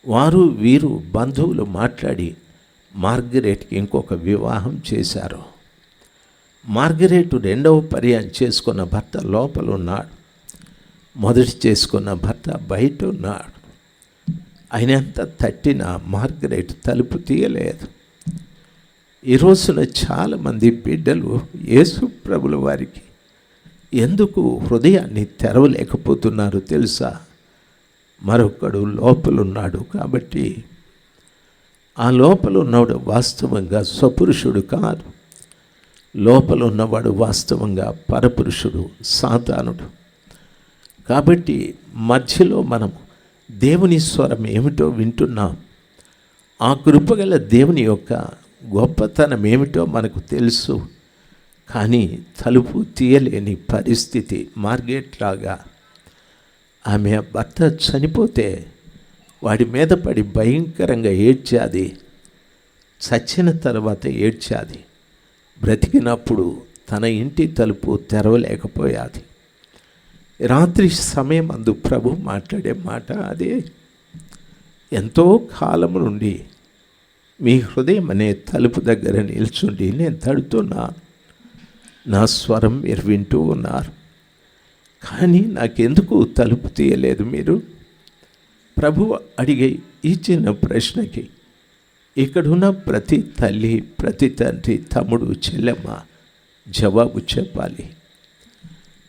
వారు వీరు బంధువులు మాట్లాడి మార్గరెట్కి ఇంకొక వివాహం చేశారు. మార్గరెట్ 2వ పర్యాయం చేసుకున్న భర్త లోపల ఉన్నాడు, మొదటి చేసుకున్న భర్త బయట ఉన్నాడు. ఆయన ఎంత తట్టినా మార్గరెట్ తలుపు తీయలేదు. ఈ రోజున చాలామంది బిడ్డలు యేసు ప్రభుల వారికి ఎందుకు హృదయాన్ని తెరవలేకపోతున్నారు తెలుసా? మరొకడు లోపలున్నాడు కాబట్టి. ఆ లోపల ఉన్నవాడు వాస్తవంగా స్వపురుషుడు కాదు. లోపల ఉన్నవాడు వాస్తవంగా పరపురుషుడు, సాతానుడు. కాబట్టి మధ్యలో మనం దేవుని స్వరం ఏమిటో వింటున్నాం. ఆ కృపగల దేవుని యొక్క గొప్పతనం ఏమిటో మనకు తెలుసు. కానీ తలుపు తీయలేని పరిస్థితి. మార్గరెట్ లాగా ఆమె భర్త చనిపోతే వాడి మీద పడి భయంకరంగా ఏడ్చాది. చచ్చిన తర్వాత ఏడ్చాది. బ్రతికినప్పుడు తన ఇంటి తలుపు తెరవలేకపోయాది. రాత్రి సమయం అందు ప్రభు మాట్లాడే మాట అదే. ఎంతో కాలం నుండి మీ హృదయం అనే తలుపు దగ్గర నిల్చుండి నేను తడుతున్నా, నా స్వరం మీరు వింటూ ఉన్నారు, కానీ నాకెందుకు తలుపు తీయలేదు మీరు? ప్రభువు అడిగే ఈ చిన్న ప్రశ్నకి ఇక్కడున్న ప్రతి తల్లి, ప్రతి తండ్రి, తమ్ముడు, చెల్లెమ్మ జవాబు చెప్పాలి.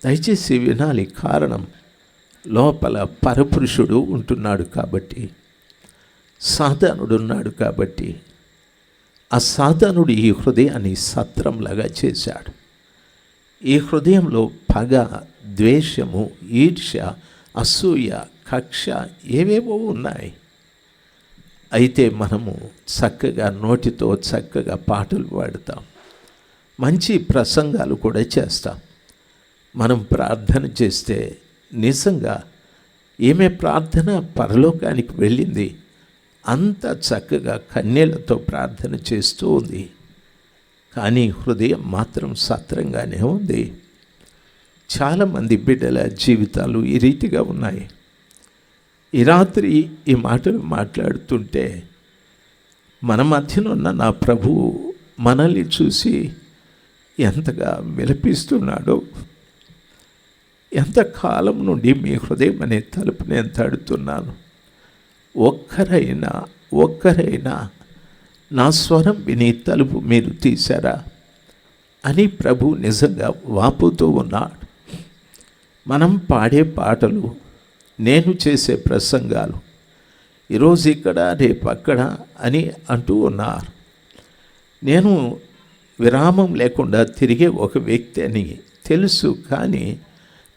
దయచేసి వినాలి. కారణం, లోపల పరపురుషుడు ఉంటున్నాడు కాబట్టి, సాతానుడు ఉన్నాడు కాబట్టి. ఆ సాతానుడు ఈ హృదయాన్ని సత్రంలాగా చేశాడు. ఈ హృదయంలో పగ, ద్వేషము, ఈర్ష్య, అసూయ, కక్ష ఏవేవో ఉన్నాయి. అయితే మనము చక్కగా నోటితో చక్కగా పాటలు పాడుతాం, మంచి ప్రసంగాలు కూడా చేస్తాం. మనం ప్రార్థన చేస్తే నిజంగా ఏమే ప్రార్థన పరలోకానికి వెళ్ళింది, అంత చక్కగా కన్యలతో ప్రార్థన చేస్తూ ఉంది. కానీ హృదయం మాత్రం సత్రంగానే ఉంది. చాలామంది బిడ్డల జీవితాలు ఈ రీతిగా ఉన్నాయి. ఈ రాత్రి ఈ మాటలు మాట్లాడుతుంటే మన మధ్యలో ఉన్న నా ప్రభువు మనల్ని చూసి ఎంతగా విలపిస్తున్నాడో. ఎంతకాలం నుండి మీ హృదయం అనే తలుపు నేను తడుతున్నాను, ఒక్కరైనా నా స్వరం విని తలుపు మీరు తీశారా అని ప్రభు నిజంగా వాపుతూ ఉన్నాడు. మనం పాడే పాటలు, నేను చేసే ప్రసంగాలు ఈరోజు ఇక్కడ రేపు అక్కడ అని అంటూ ఉన్నారు. నేను విరామం లేకుండా తిరిగే ఒక వ్యక్తి అని తెలుసు, కానీ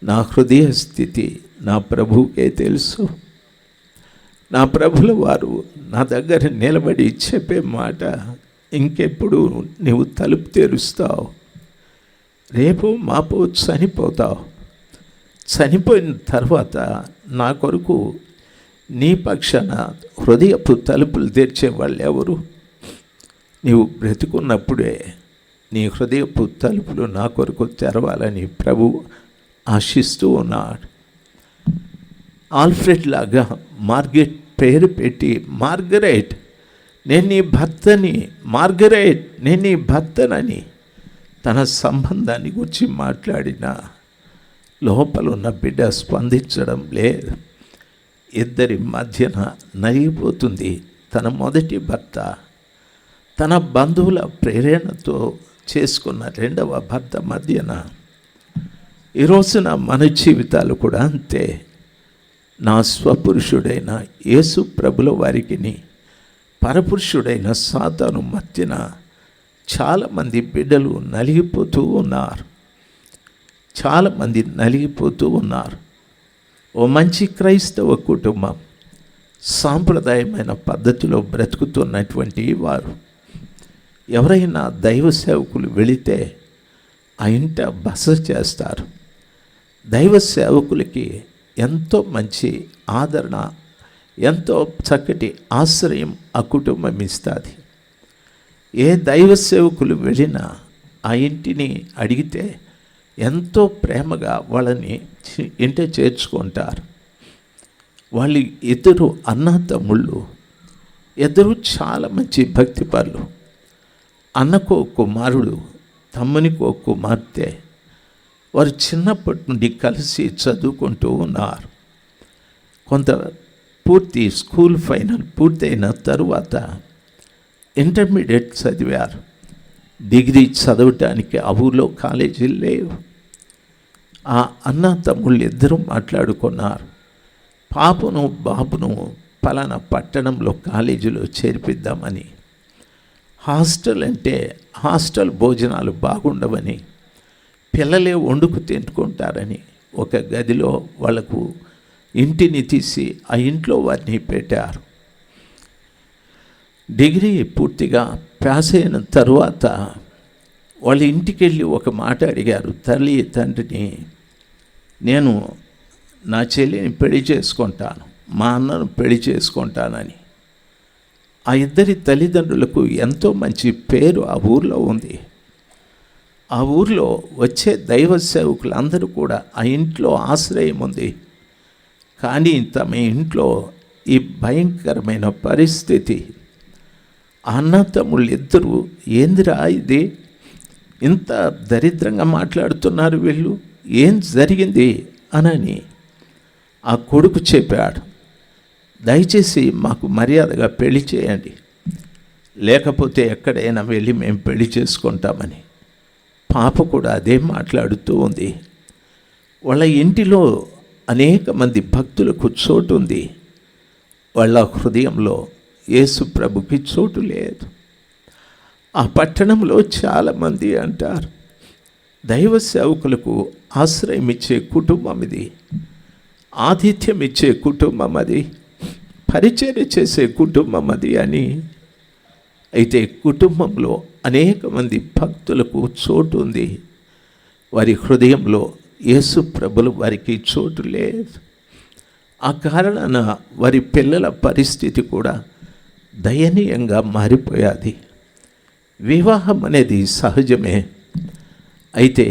నా హృదయ స్థితి నా ప్రభువుకే తెలుసు. నా ప్రభుల వారు నా దగ్గర నిలబడి చెప్పే మాట, ఇంకెప్పుడు నువ్వు తలుపు తెరుస్తావు, రేపు మాపు చనిపోతావు, చనిపోయిన తర్వాత నా కొరకు నీ పక్షాన హృదయపు తలుపులు తెరిచేవాళ్ళు ఎవరు? నీవు బ్రతుకున్నప్పుడే నీ హృదయపు తలుపులు నా కొరకు తెరవాలని ప్రభు ఆశిస్తూ ఉన్నాడు. ఆల్ఫ్రెడ్ లాగా మార్గరెట్ పేరు పెట్టి, మార్గరెట్ నేను నీ భర్తని, మార్గరెట్ నేను నీ భర్తనని తన సంబంధాన్ని గురించి మాట్లాడిన లోపల ఉన్న బిడ్డ స్పందించడం లేదు. ఇద్దరి మధ్యన నలిగిపోతుంది. తన మొదటి భర్త తన బంధువుల ప్రేరణతో చేసుకున్న రెండవ భర్త మధ్యన. ఈ రోజున మన జీవితాలు కూడా అంతే. నా స్వపురుషుడైన యేసు ప్రభుల వారికిని పరపురుషుడైన సాతాను మధ్యన చాలామంది బిడ్డలు నలిగిపోతూ ఉన్నారు. చాలామంది నలిగిపోతూ ఉన్నారు. ఓ మంచి క్రైస్తవ కుటుంబం సాంప్రదాయమైన పద్ధతిలో బ్రతుకుతున్నటువంటి వారు. ఎవరైనా దైవ సేవకులు వెళితే ఆ ఇంట బస చేస్తారు. దైవ సేవకులకి ఎంతో మంచి ఆదరణ, ఎంతో చక్కటి ఆశ్రయం ఆ కుటుంబం ఇస్తుంది. ఏ దైవ సేవకులు వెళ్ళినా ఆ ఇంటిని అడిగితే ఎంతో ప్రేమగా వాళ్ళని ఇంట చేర్చుకుంటారు. వాళ్ళు ఇద్దరు అన్నతమ్ముళ్ళు, ఇద్దరు చాలా మంచి భక్తిపరులు. అన్నకో కుమారుడు, తమ్మునికో కుమార్తె. వారు చిన్నప్పటి నుండి కలిసి చదువుకుంటూ ఉన్నారు. కొంత స్కూల్ ఫైనల్ పూర్తయిన తరువాత ఇంటర్మీడియట్ చదివారు. డిగ్రీ చదవటానికి ఆ ఊళ్ళో కాలేజీలు లేవు. ఆ అన్న తమ్ముళ్ళు ఇద్దరూ మాట్లాడుకున్నారు, పాపను బాబును పలానా పట్టణంలో కాలేజీలో చేర్పిద్దామని. హాస్టల్ అంటే హాస్టల్ భోజనాలు బాగుండవని, పిల్లలే వండుకు తింటుకుంటారని ఒక గదిలో వాళ్లకు ఇంటిని తీసి ఆ ఇంట్లో వారిని పెట్టారు. డిగ్రీ పూర్తిగా పాస్ అయిన తరువాత వాళ్ళ ఇంటికి వెళ్ళి ఒక మాట అడిగారు తల్లి తండ్రిని, నేను నా చెల్లిని పెళ్లి చేసుకుంటాను, మా అన్నను పెళ్లి చేసుకుంటానని. ఆ ఇద్దరి తల్లిదండ్రులకు ఎంతో మంచి పేరు ఆ ఊర్లో ఉంది. ఆ ఊర్లో వచ్చే దైవ సేవకులందరూ కూడా ఆ ఇంట్లో ఆశ్రయం ఉంది. కానీ తమ ఇంట్లో ఈ భయంకరమైన పరిస్థితి. అన్న తమ్ముళ్ళు ఇద్దరు, ఏందిరా ఇది, ఇంత దరిద్రంగా మాట్లాడుతున్నారు వీళ్ళు, ఏం జరిగింది అనని ఆ కొడుకు చెప్పాడు, దయచేసి మాకు మర్యాదగా పెళ్లి చేయండి, లేకపోతే ఎక్కడైనా వెళ్ళి మేము పెళ్లి చేసుకుంటామని. పాప కూడా అదే మాట్లాడుతూ ఉంది. వాళ్ళ ఇంటిలో అనేక మంది భక్తులకు చోటు ఉంది, వాళ్ళ హృదయంలో యేసు ప్రభుకి చోటు లేదు. ఆ పట్టణంలో చాలామంది అంటారు, దైవ సేవకులకు ఆశ్రయం ఇచ్చే కుటుంబం ఇది, ఆతిథ్యం ఇచ్చే కుటుంబం అది, పరిచర్య చేసే కుటుంబం అది అని. అయితే కుటుంబంలో అనేక మంది భక్తులకు చోటు ఉంది, వారి హృదయంలో యేసు ప్రభులు వారికి చోటు లేదు. ఆ కారణాన వారి పిల్లల పరిస్థితి కూడా దయనీయంగా మారిపోయాది. వివాహం అనేది సహజమే, అయితే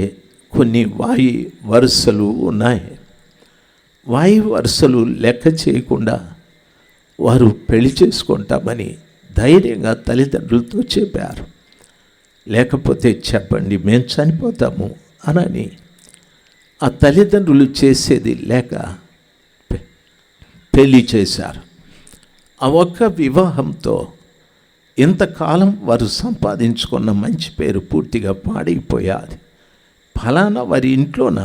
కొన్ని వాయి వరుసలు ఉన్నాయి. వాయి వరుసలు లెక్క చేయకుండా వారు పెళ్లి చేసుకుంటామని ధైర్యంగా తల్లిదండ్రులతో చెప్పారు. లేకపోతే చెప్పండి మేము చనిపోతాము అనని ఆ తల్లిదండ్రులు చేసేది లేక పెళ్లి చేశారు. ఆ ఒక్క వివాహంతో ఇంతకాలం వారు సంపాదించుకున్న మంచి పేరు పూర్తిగా పాడైపోయాది. ఫలానా వారి ఇంట్లోన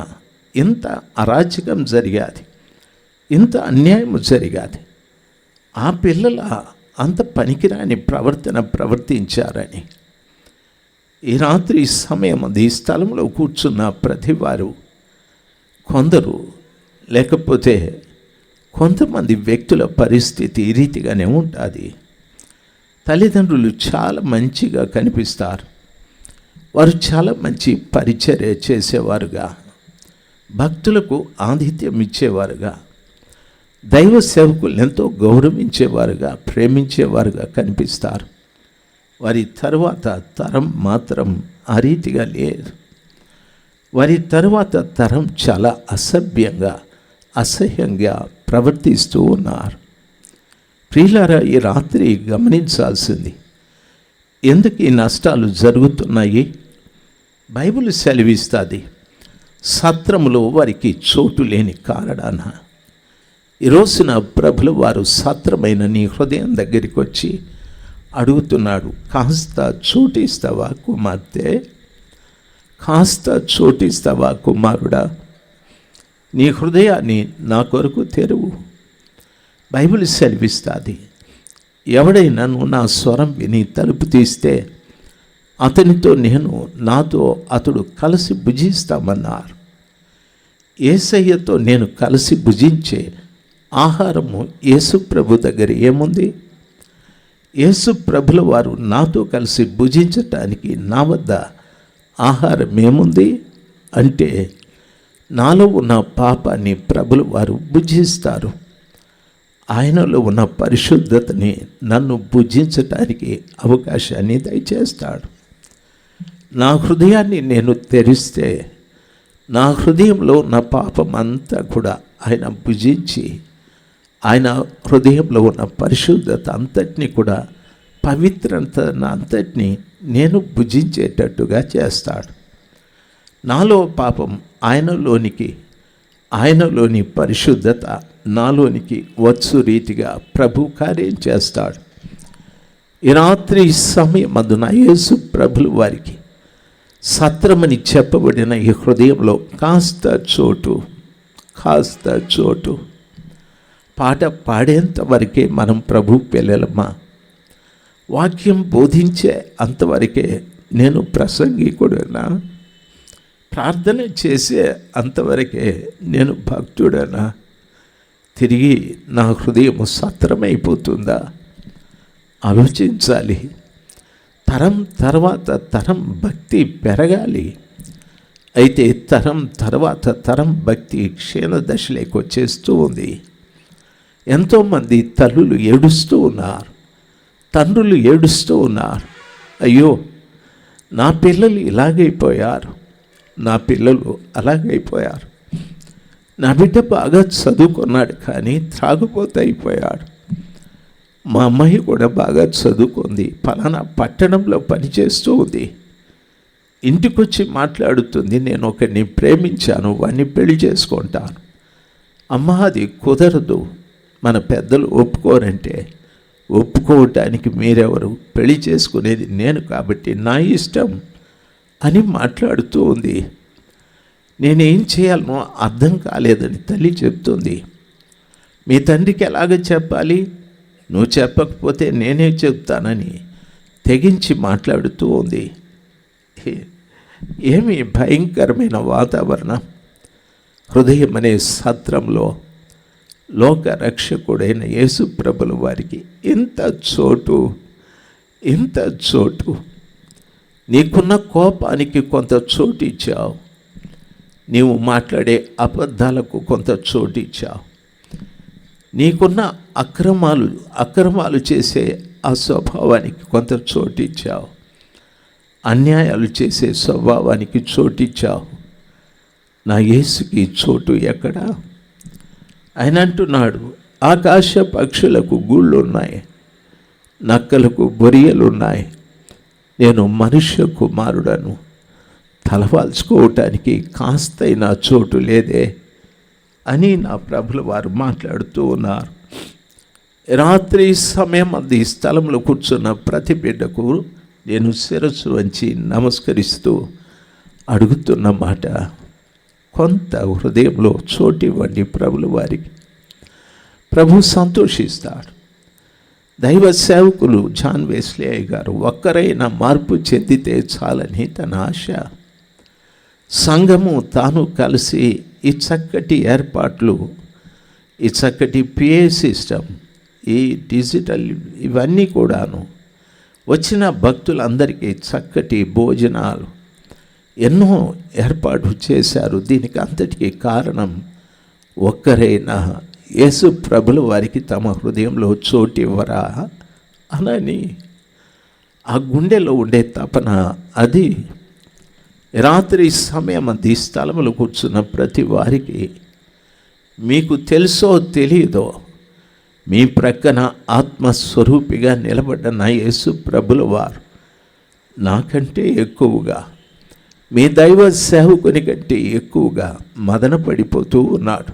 ఇంత అరాచకం జరిగాది, ఇంత అన్యాయం జరిగాది, ఆ పిల్లల అంత పనికిరాని ప్రవర్తన ప్రవర్తించారని. ఈ రాత్రి సమయం ఈ స్థలంలో కూర్చున్న ప్రతివారు, కొందరు లేకపోతే కొంతమంది వ్యక్తుల పరిస్థితి ఈ రీతిగానే ఉంటుంది. తల్లిదండ్రులు చాలా మంచిగా కనిపిస్తారు, వారు చాలా మంచి పరిచర్య చేసేవారుగా, భక్తులకు ఆతిథ్యం ఇచ్చేవారుగా, దైవ సేవకులను ఎంతో గౌరవించేవారుగా, ప్రేమించేవారుగా కనిపిస్తారు. వారి తరువాత తరం మాత్రం ఆ రీతిగా లేదు. వారి తరువాత తరం చాలా అసభ్యంగా, అసహ్యంగా ప్రవర్తిస్తూ ఉన్నారు. ప్రియులారా, ఈ రాత్రి గమనించాల్సింది, ఎందుకు ఈ నష్టాలు జరుగుతున్నాయి? బైబిల్ సెలవిస్తుంది, సత్రములో వారికి చోటు లేని కారణాన. ఈరోజున ప్రభులు వారు సత్రమైన నీ హృదయం దగ్గరికి వచ్చి అడుగుతున్నాడు, కాస్త చోటిస్తావా కుమార్తె, కాస్త చోటిస్తావా కుమారుడా, నీ హృదయాన్ని నా కొరకు తెరువు. బైబిల్ సెలవిస్తుంది, ఎవడైనా నువ్వు నా స్వరం విని తలుపు తీస్తే అతనితో నేను, నాతో అతడు కలిసి భుజిస్తామన్నారు. యేసయ్యతో నేను కలిసి భుజించే ఆహారము యేసు ప్రభు దగ్గర ఏముంది? యేసు ప్రభుల వారు నాతో కలిసి భుజించటానికి నా వద్ద ఆహారం ఏముంది అంటే, నాలో ఉన్న పాపాన్ని ప్రభుల వారు భుజిస్తారు. ఆయనలో ఉన్న పరిశుద్ధతని నన్ను భుజించటానికి అవకాశాన్ని దయచేస్తాడు. నా హృదయాన్ని నేను తెరిస్తే నా హృదయంలో ఉన్న పాపం అంతా కూడా ఆయన భుజించి ఆయన హృదయంలో ఉన్న పరిశుద్ధత అంతటినీ కూడా పవిత్రత అంతటినీ నేను భుజించేటట్టుగా చేస్తాడు. నాలో పాపం ఆయనలోని పరిశుద్ధత నాలోనికి వచ్చు రీతిగా ప్రభు కార్యం చేస్తాడు. ఈ రాత్రి సమయమందున యేసు ప్రభులు వారికి సత్రమని చెప్పబడిన ఈ హృదయంలో కాస్త చోటు పాట పాడేంత వరకే మనం ప్రభు పిల్లలమా. వాక్యం బోధించే అంతవరకే నేను ప్రసంగికుడనా, ప్రార్థన చేసే అంతవరకే నేను భక్తుడనా, తిరిగి నా హృదయం సత్రమైపోతుందా? ఆలోచించాలి. తరం తర్వాత తరం భక్తి పెరగాలి. అయితే తరం తర్వాత తరం భక్తి క్షీణ దశలోకి వచ్చేస్తూ ఉంది. ఎంతోమంది తల్లులు ఏడుస్తూ ఉన్నారు, తండ్రులు ఏడుస్తూ ఉన్నారు. అయ్యో, నా పిల్లలు ఇలాగైపోయారు, నా పిల్లలు అలాగైపోయారు, నా బిడ్డ బాగా చదువుకున్నాడు కానీ త్రాగుబోతు అయిపోయాడు, మా అమ్మాయి కూడా బాగా చదువుకుంది, పలానా పట్టణంలో పనిచేస్తూ ఉంది, ఇంటికొచ్చి మాట్లాడుతుంది, నేను ఒకరిని ప్రేమించాను, వాడిని పెళ్లి చేసుకుంటాను. అమ్మ, అది కుదరదు, మన పెద్దలు ఒప్పుకోరంటే ఒప్పుకోవటానికి మీరెవరు? పెళ్లి చేసుకునేది నేను కాబట్టి నా ఇష్టం అని మాట్లాడుతూ ఉంది. నేనేం చేయాలనో అర్థం కాలేదని తల్లి చెప్తుంది. మీ తండ్రికి ఎలాగ చెప్పాలి? నువ్వు చెప్పకపోతే నేనే చెప్తానని తెగించి మాట్లాడుతూ ఉంది. ఏమి భయంకరమైన వాతావరణం! హృదయం అనే సత్రంలో లోక రక్షకుడైన యేసు ప్రభుల వారికి ఇంత చోటు. నీకున్న కోపానికి కొంత చోటు ఇచ్చావు, నీవు మాట్లాడే అబద్ధాలకు కొంత చోటు ఇచ్చావు, నీకున్న అక్రమాలు చేసే ఆ స్వభావానికి కొంత చోటు ఇచ్చావు, అన్యాయాలు చేసే స్వభావానికి చోటు ఇచ్చావు. నా యేసుకి చోటు ఎక్కడా? ఆయన అంటున్నాడు, ఆకాశ పక్షులకు గూళ్ళు ఉన్నాయి, నక్కలకు బొరియలున్నాయి, నేను మనుష్య కుమారుడను తలవాల్చుకోవటానికి కాస్తైనా చోటు లేదే అని నా ప్రభుల వారు మాట్లాడుతూ ఉన్నారు. రాత్రి సమయం అది స్థలంలో కూర్చున్న ప్రతి బిడ్డకు నేను శిరస్సు వంచి నమస్కరిస్తూ అడుగుతున్న మాట, కొంత హృదయంలో చోటివ్వండి ప్రభుల వారికి. ప్రభు సంతోషిస్తాడు. దైవ సేవకులు జాన్ వెస్లీ గారు ఒక్కరైనా మార్పు చెందితే చాలని తన ఆశ. సంఘము తాను కలిసి ఈ చక్కటి ఏర్పాట్లు, ఈ చక్కటి PA సిస్టమ్, ఈ డిజిటల్ ఇవన్నీ కూడాను వచ్చిన భక్తులందరికీ చక్కటి భోజనాలు ఎన్నో ఏర్పాటు చేశారు. దీనికి అంతటికీ కారణం ఒక్కరైనా యేసు ప్రభుల వారికి తమ హృదయంలో చోటు ఇవ్వరా అనని ఆ గుండెలో ఉండే తపన అది. రాత్రి సమయం అది స్థలంలో కూర్చున్న ప్రతి వారికి, మీకు తెలుసో తెలియదో, మీ ప్రక్కన ఆత్మస్వరూపిగా నిలబడ్డ నా యేసు ప్రభుల వారు నాకంటే ఎక్కువగా, మీ దైవ సేవకుని కంటే ఎక్కువగా మదన పడిపోతూ ఉన్నాడు.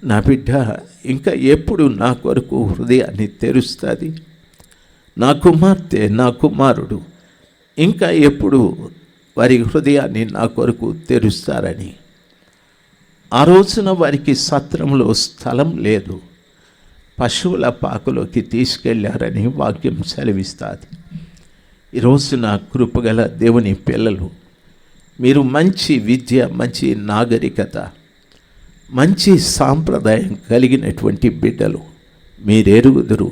నా బిడ్డ ఇంకా ఎప్పుడు నా కొరకు హృదయాన్ని తెరుస్తుంది? నా కుమార్తె, నా కుమారుడు ఇంకా ఎప్పుడు వారి హృదయాన్ని నా కొరకు తెరుస్తారని. ఆ రోజున వారికి సత్రంలో స్థలం లేదు, పశువుల పాకలోకి తీసుకెళ్లారని వాక్యం సెలవిస్తుంది. ఈరోజున కృపగల దేవుని పిల్లలు, మీరు మంచి విద్య, మంచి నాగరికత, మంచి సాంప్రదాయం కలిగినటువంటి బిడ్డలు మీరెరుగుదురు.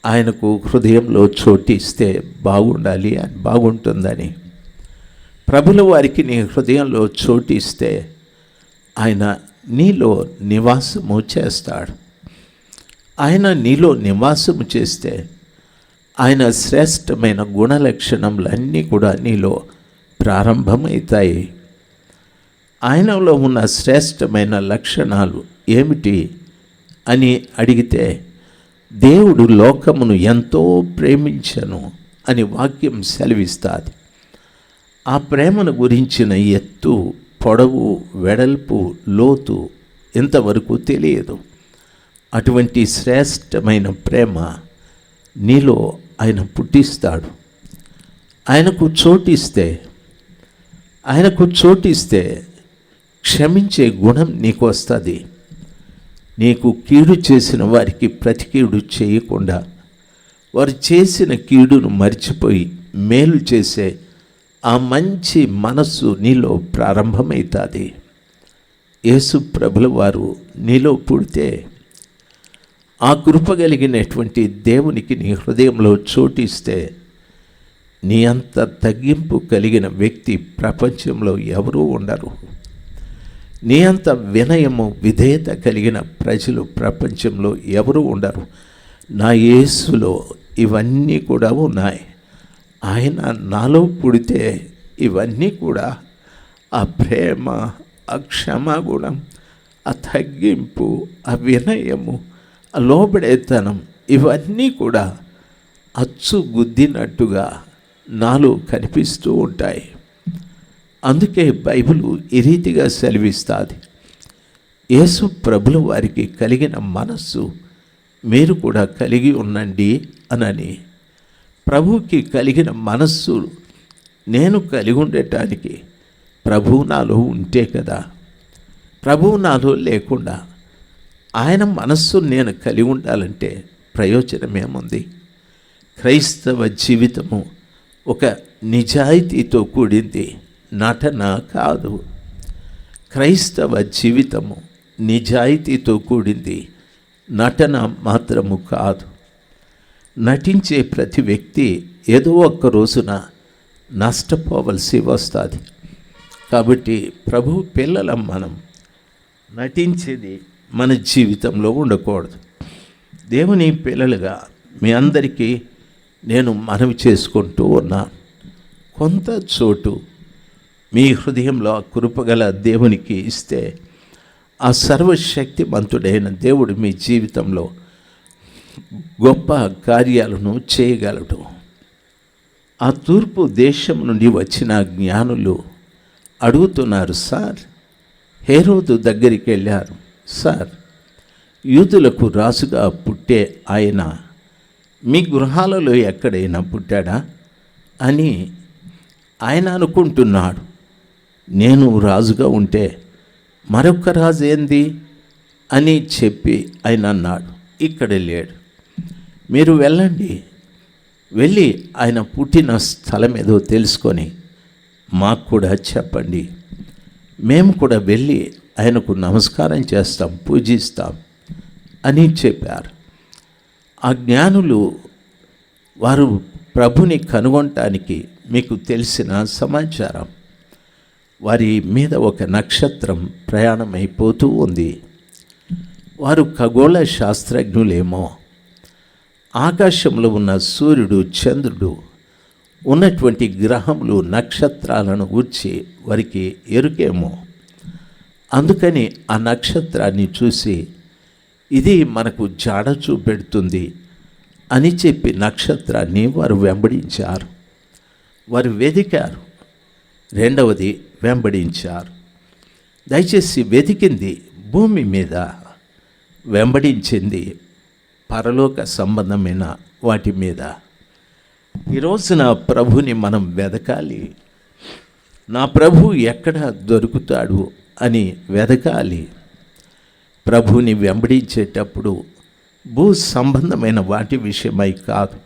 ఆయనకు హృదయంలో చోటిస్తే బాగుండాలి అని, బాగుంటుందని. ప్రభుల వారికి నీ హృదయంలో చోటిస్తే ఆయన నీలో నివాసము చేస్తాడు. ఆయన నీలో నివాసము చేస్తే ఆయన శ్రేష్టమైన గుణలక్షణములన్నీ కూడా నీలో ప్రారంభమవుతాయి. ఆయనలో ఉన్న శ్రేష్టమైన లక్షణాలు ఏమిటి అని అడిగితే, దేవుడు లోకమును ఎంతో ప్రేమించెను అని వాక్యం సెలవిస్తుంది. ఆ ప్రేమను గురించిన ఎత్తు, పొడవు, వెడల్పు, లోతు ఇంతవరకు తెలియదు. అటువంటి శ్రేష్టమైన ప్రేమ నీలో ఆయన పుట్టిస్తాడు. ఆయనకు చోటిస్తే క్షమించే గుణం నీకు వస్తుంది. నీకు కీడు చేసిన వారికి ప్రతి కీడు చేయకుండా, వారు చేసిన కీడును మర్చిపోయి మేలు చేసే ఆ మంచి మనస్సు నీలో ప్రారంభమవుతుంది. యేసు ప్రభుల వారు నీలో పుడితే ఆ కృప కలిగినటువంటి దేవునికి నీ హృదయంలో చోటిస్తే, నీ అంత తగ్గింపు కలిగిన వ్యక్తి ప్రపంచంలో ఎవరూ ఉండరు. నీ అంత వినయము, విధేయత కలిగిన ప్రజలు ప్రపంచంలో ఎవరూ ఉండరు. నా యేసులో ఇవన్నీ కూడా ఉన్నాయి. ఆయన నాలో పుడితే ఇవన్నీ కూడా, ఆ ప్రేమ, ఆ క్షమాగుణం, ఆ తగ్గింపు, ఆ వినయము, ఆ లోబడేతనం, ఇవన్నీ కూడా అచ్చు గుద్దినట్టుగా నాలో కనిపిస్తూ ఉంటాయి. అందుకే బైబిలు ఈ రీతిగా సెలవిస్తుంది, యేసు ప్రభుల వారికి కలిగిన మనస్సు మీరు కూడా కలిగి ఉండండి అనని. ప్రభువుకి కలిగిన మనస్సు నేను కలిగి ఉండటానికి ప్రభువు నాలో ఉంటే కదా. ప్రభువు నాలో లేకుండా ఆయన మనస్సు నేను కలిగి ఉండాలంటే ప్రయోజనమేముంది? క్రైస్తవ జీవితము ఒక నిజాయితీతో కూడింది, నటన కాదు. క్రైస్తవ జీవితము నిజాయితీతో కూడింది, నటన మాత్రము కాదు. నటించే ప్రతి వ్యక్తి ఏదో ఒక్క రోజున నష్టపోవలసి వస్తుంది. కాబట్టి ప్రభు పిల్లలం మనం, నటించేది మన జీవితంలో ఉండకూడదు. దేవుని పిల్లలుగా మీ అందరికీ నేను మనవి చేసుకుంటూ ఉన్నాను, కొంత చోటు మీ హృదయంలో ఆ కృపగల దేవునికి ఇస్తే, ఆ సర్వశక్తిమంతుడైన దేవుడు మీ జీవితంలో గొప్ప కార్యాలను చేయగలడు. ఆ తూర్పు దేశం నుండి వచ్చిన జ్ఞానులు అడుగుతున్నారు, సార్, హేరోదు దగ్గరికి వెళ్ళారు, సార్, యూదులకు రాజుగా పుట్టే ఆయన మీ గృహాలలో ఎక్కడైనా పుట్టాడా అని ఆయన అనుకుంటున్నాడు. నేను రాజుగా ఉంటే మరొక రాజు ఏంది అని చెప్పి ఆయన అన్నాడు, ఇక్కడ లేడు, మీరు వెళ్ళండి, వెళ్ళి ఆయన పుట్టిన స్థలం ఏదో తెలుసుకొని మాకు కూడా చెప్పండి, మేము కూడా వెళ్ళి ఆయనకు నమస్కారం చేస్తాం, పూజిస్తాం అని చెప్పారు. ఆ జ్ఞానులు వారు ప్రభుని కనుగొనటానికి మీకు తెలిసిన సమాచారం, వారి మీద ఒక నక్షత్రం ప్రయాణమైపోతూ ఉంది. వారు ఖగోళ శాస్త్రజ్ఞులేమో, ఆకాశంలో ఉన్న సూర్యుడు, చంద్రుడు, ఉన్నటువంటి గ్రహములు, నక్షత్రాలను గూర్చి వారికి ఎరుకేమో. అందుకని ఆ నక్షత్రాన్ని చూసి ఇది మనకు జాడ చూపెడుతుంది అని చెప్పి నక్షత్రాన్ని వారు వెంబడించారు, వారు వెదికారు. రెండవది వెంబడించారు. దయచేసి వెతికింది భూమి మీద, వెంబడించింది పరలోక సంబంధమైన వాటి మీద. ఈ రోజున ప్రభుని మనం వెదకాలి. నా ప్రభు ఎక్కడ దొరుకుతాడు అని వెదకాలి. ప్రభుని వెంబడించేటప్పుడు భూ సంబంధమైన వాటి విషయమై కాదు,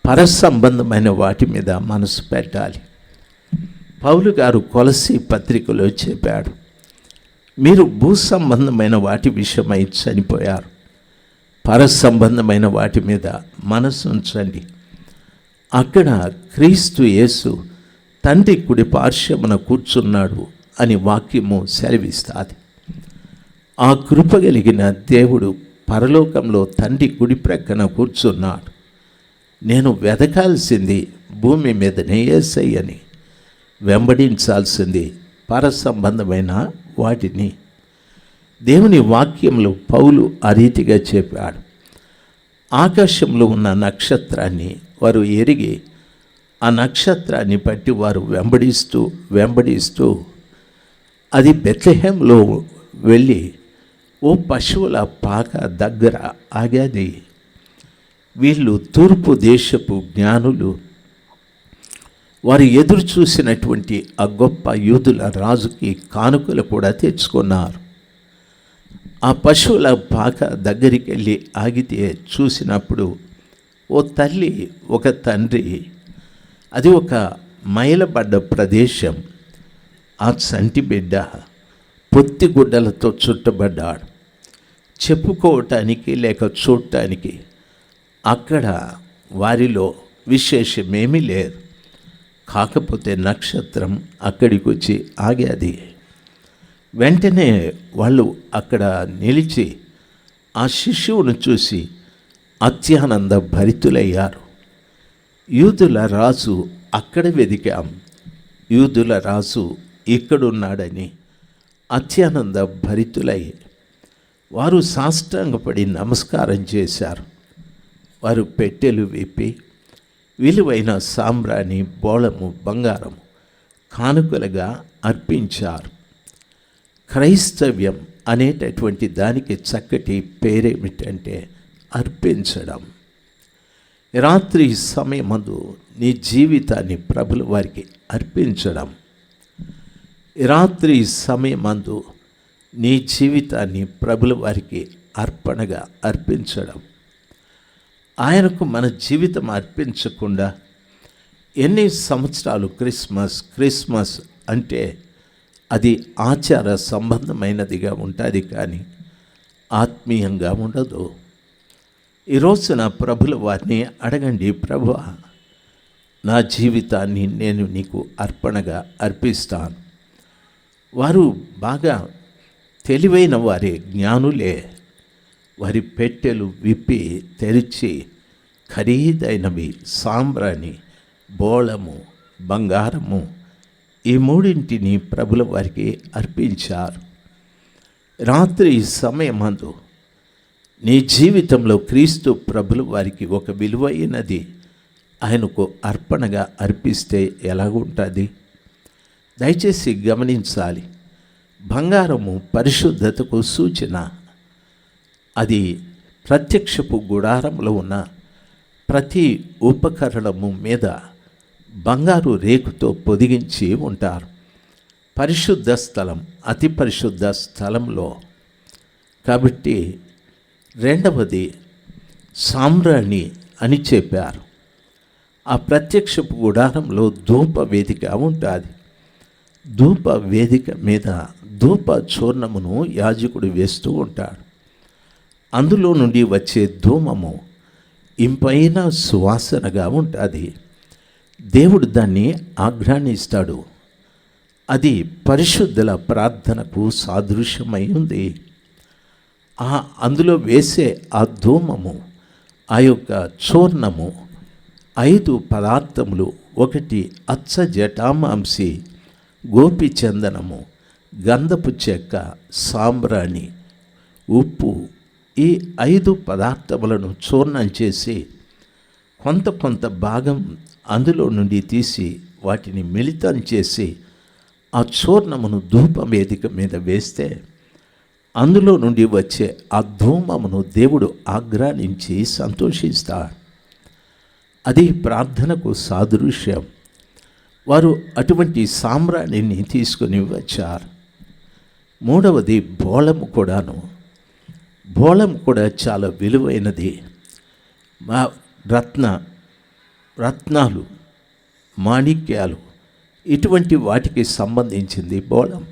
పర సంబంధమైన వాటి మీద మనసు పెట్టాలి. పౌలు గారు కొలస్సీ పత్రికలో చెప్పాడు, మీరు భూ సంబంధమైన వాటి విషయమై చనిపోయారు, పర సంబంధమైన వాటి మీద మనసు ఉంచండి. అక్కడ క్రీస్తు యేసు తండ్రి కుడి పార్శ్వమున కూర్చున్నాడు అని వాక్యము సెలవిస్తుంది. ఆ కృప కలిగిన దేవుడు పరలోకంలో తండ్రి కుడి ప్రక్కన కూర్చున్నాడు. నేను వెదకాల్సింది భూమి మీదనే యేసయ్యని, వెంబడించాల్సింది పర సంబంధమైన వాటిని. దేవుని వాక్యంలో పౌలు ఆ రీతిగా చెప్పాడు. ఆకాశంలో ఉన్న నక్షత్రాన్ని వారు ఎరిగి ఆ నక్షత్రాన్ని బట్టి వారు వెంబడిస్తూ అది బెత్లెహేంలో వెళ్ళి ఓ పశువుల పాక దగ్గర ఆగాది. వీళ్ళు తూర్పు దేశపు జ్ఞానులు. వారు ఎదురు చూసినటువంటి ఆ గొప్ప యూదుల రాజుకి కానుకలు కూడా తెచ్చుకున్నారు. ఆ పశువుల పాక దగ్గరికి వెళ్ళి ఆగితే చూసినప్పుడు ఓ తల్లి, ఒక తండ్రి, అది ఒక మైలబడ్డ ప్రదేశం. ఆ చంటి బిడ్డ పొత్తిగుడ్డలతో చుట్టబడ్డాడు. చెప్పుకోవటానికి లేక చూడటానికి అక్కడ వారిలో విశేషమేమీ లేదు. కాకపోతే నక్షత్రం అక్కడికి వచ్చి ఆగాది. వెంటనే వాళ్ళు అక్కడ నిలిచి ఆ శిశువును చూసి అత్యానంద భరితులయ్యారు. యూదుల రాజు అక్కడ వెదికాం, యూదుల రాజు ఇక్కడున్నాడని అత్యానంద భరితులై వారు సాష్టాంగపడి నమస్కారం చేశారు. వారు పెట్టెలు విప్పి విలువైన సాంబ్రాణి, బోళము, బంగారము కానుకలుగా అర్పించారు. క్రైస్తవ్యం అనేటటువంటి దానికి చక్కటి పేరేమిటంటే అర్పించడం. రాత్రి సమయమందు నీ జీవితాన్ని ప్రభుల వారికి అర్పించడం. రాత్రి సమయమందు నీ జీవితాన్ని ప్రభుల వారికి అర్పణగా అర్పించడం. ఆయనకు మన జీవితం అర్పించకుండా ఎన్ని సంవత్సరాలు క్రిస్మస్ అంటే అది ఆచార సంబంధమైనదిగా ఉంటుంది, కానీ ఆత్మీయంగా ఉండదు. ఈరోజున ప్రభుల వారిని అడగండి, ప్రభువా, నా జీవితాన్ని నేను నీకు అర్పణగా అర్పిస్తాను. వారు బాగా తెలివైన వారే, జ్ఞానులే. వారి పెట్టెలు విప్పి తెరిచి ఖరీదైనవి సాంబ్రాణి, బోళము, బంగారము ఈ మూడింటిని ప్రభుల వారికి అర్పించారు. రాత్రి సమయమందు నీ జీవితంలో క్రీస్తు ప్రభుల వారికి ఒక విలువైనది ఆయనకు అర్పణగా అర్పిస్తే ఎలాగుంటుంది? దయచేసి గమనించాలి. బంగారము పరిశుద్ధతకు సూచన. అది ప్రత్యక్షపు గుడారంలో ఉన్న ప్రతి ఉపకరణము మీద బంగారు రేకుతో పొదిగించి ఉంటారు. పరిశుద్ధ స్థలం, అతి పరిశుద్ధ స్థలంలో. కాబట్టి రెండవది సాంబ్రాణి అని చెప్పారు. ఆ ప్రత్యక్షపు గుడారంలో ధూప వేదిక ఉంటుంది. ధూప వేదిక మీద ధూప చూర్ణమును యాజకుడు వేస్తూ ఉంటాడు. అందులో నుండి వచ్చే ధూమము ఇంపైన సువాసనగా ఉంటుంది. దేవుడు దాన్ని ఆఘ్రానిస్తాడు. అది పరిశుద్ధుల ప్రార్థనకు సాదృశ్యమై ఉంది. అందులో వేసే ఆ ధూమము, ఆ యొక్క చూర్ణము 5 పదార్థములు. ఒకటి అచ్చ జటామాంసి, గోపి చందనము, గంధపు చెక్క, సాంబ్రాణి, ఉప్పు. ఈ 5 పదార్థములను చూర్ణం చేసి కొంత భాగం అందులో నుండి తీసి వాటిని మిళితం చేసి ఆ చూర్ణమును ధూపవేదిక మీద వేస్తే అందులో నుండి వచ్చే ఆ ధూమమును దేవుడు ఆఘ్రానించి సంతోషిస్తాడు. అది ప్రార్థనకు సాదృశ్యం. వారు అటువంటి సాంబ్రాణిని తీసుకొని వచ్చారు. మూడవది బోళము కూడాను. బోళం కూడా చాలా విలువైనది. రత్నాలు, మాణిక్యాలు, ఇటువంటి వాటికి సంబంధించింది బోళం.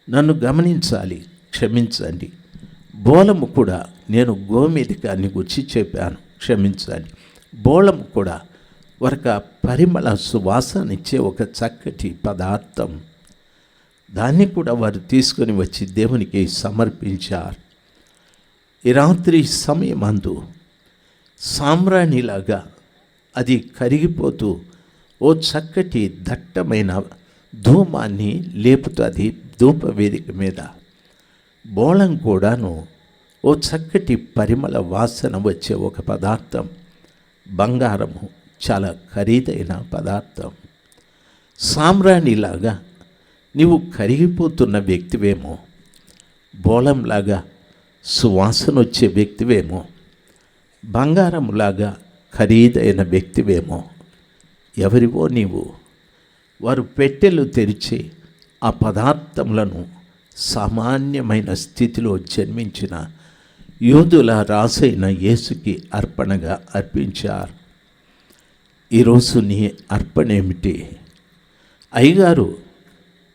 నన్ను గమనించాలి, క్షమించండి. బోళము కూడా నేను గోమేధికాన్ని గురించి చెప్పాను, క్షమించండి. బోళము కూడా ఒక పరిమళ సువాసనిచ్చే ఒక చక్కటి పదార్థం. దాన్ని కూడా వారు తీసుకొని వచ్చి దేవునికి సమర్పించారు. ఈ రాత్రి సమయమందు సామ్రాణిలాగా అది కరిగిపోతూ ఓ చక్కటి దట్టమైన ధూమాన్ని లేపుతుంది ధూపవేదిక మీద. బోళం కూడాను ఓ చక్కటి పరిమళ వాసన వచ్చే ఒక పదార్థం. బంగారము చాలా ఖరీదైన పదార్థం. సామ్రాణిలాగా నీవు కరిగిపోతున్న వ్యక్తివేమో, బోళంలాగా సువాసన వచ్చే వ్యక్తివేమో, బంగారంలాగా ఖరీదైన వ్యక్తివేమో. ఎవరివో నీవు. వారు పెట్టెలు తెరిచి ఆ పదార్థములను సామాన్యమైన స్థితిలో జన్మించిన యూదుల రాసైన యేసుకి అర్పణగా అర్పించారు. ఈరోజు నీ అర్పణ ఏమిటి? అయ్యగారు,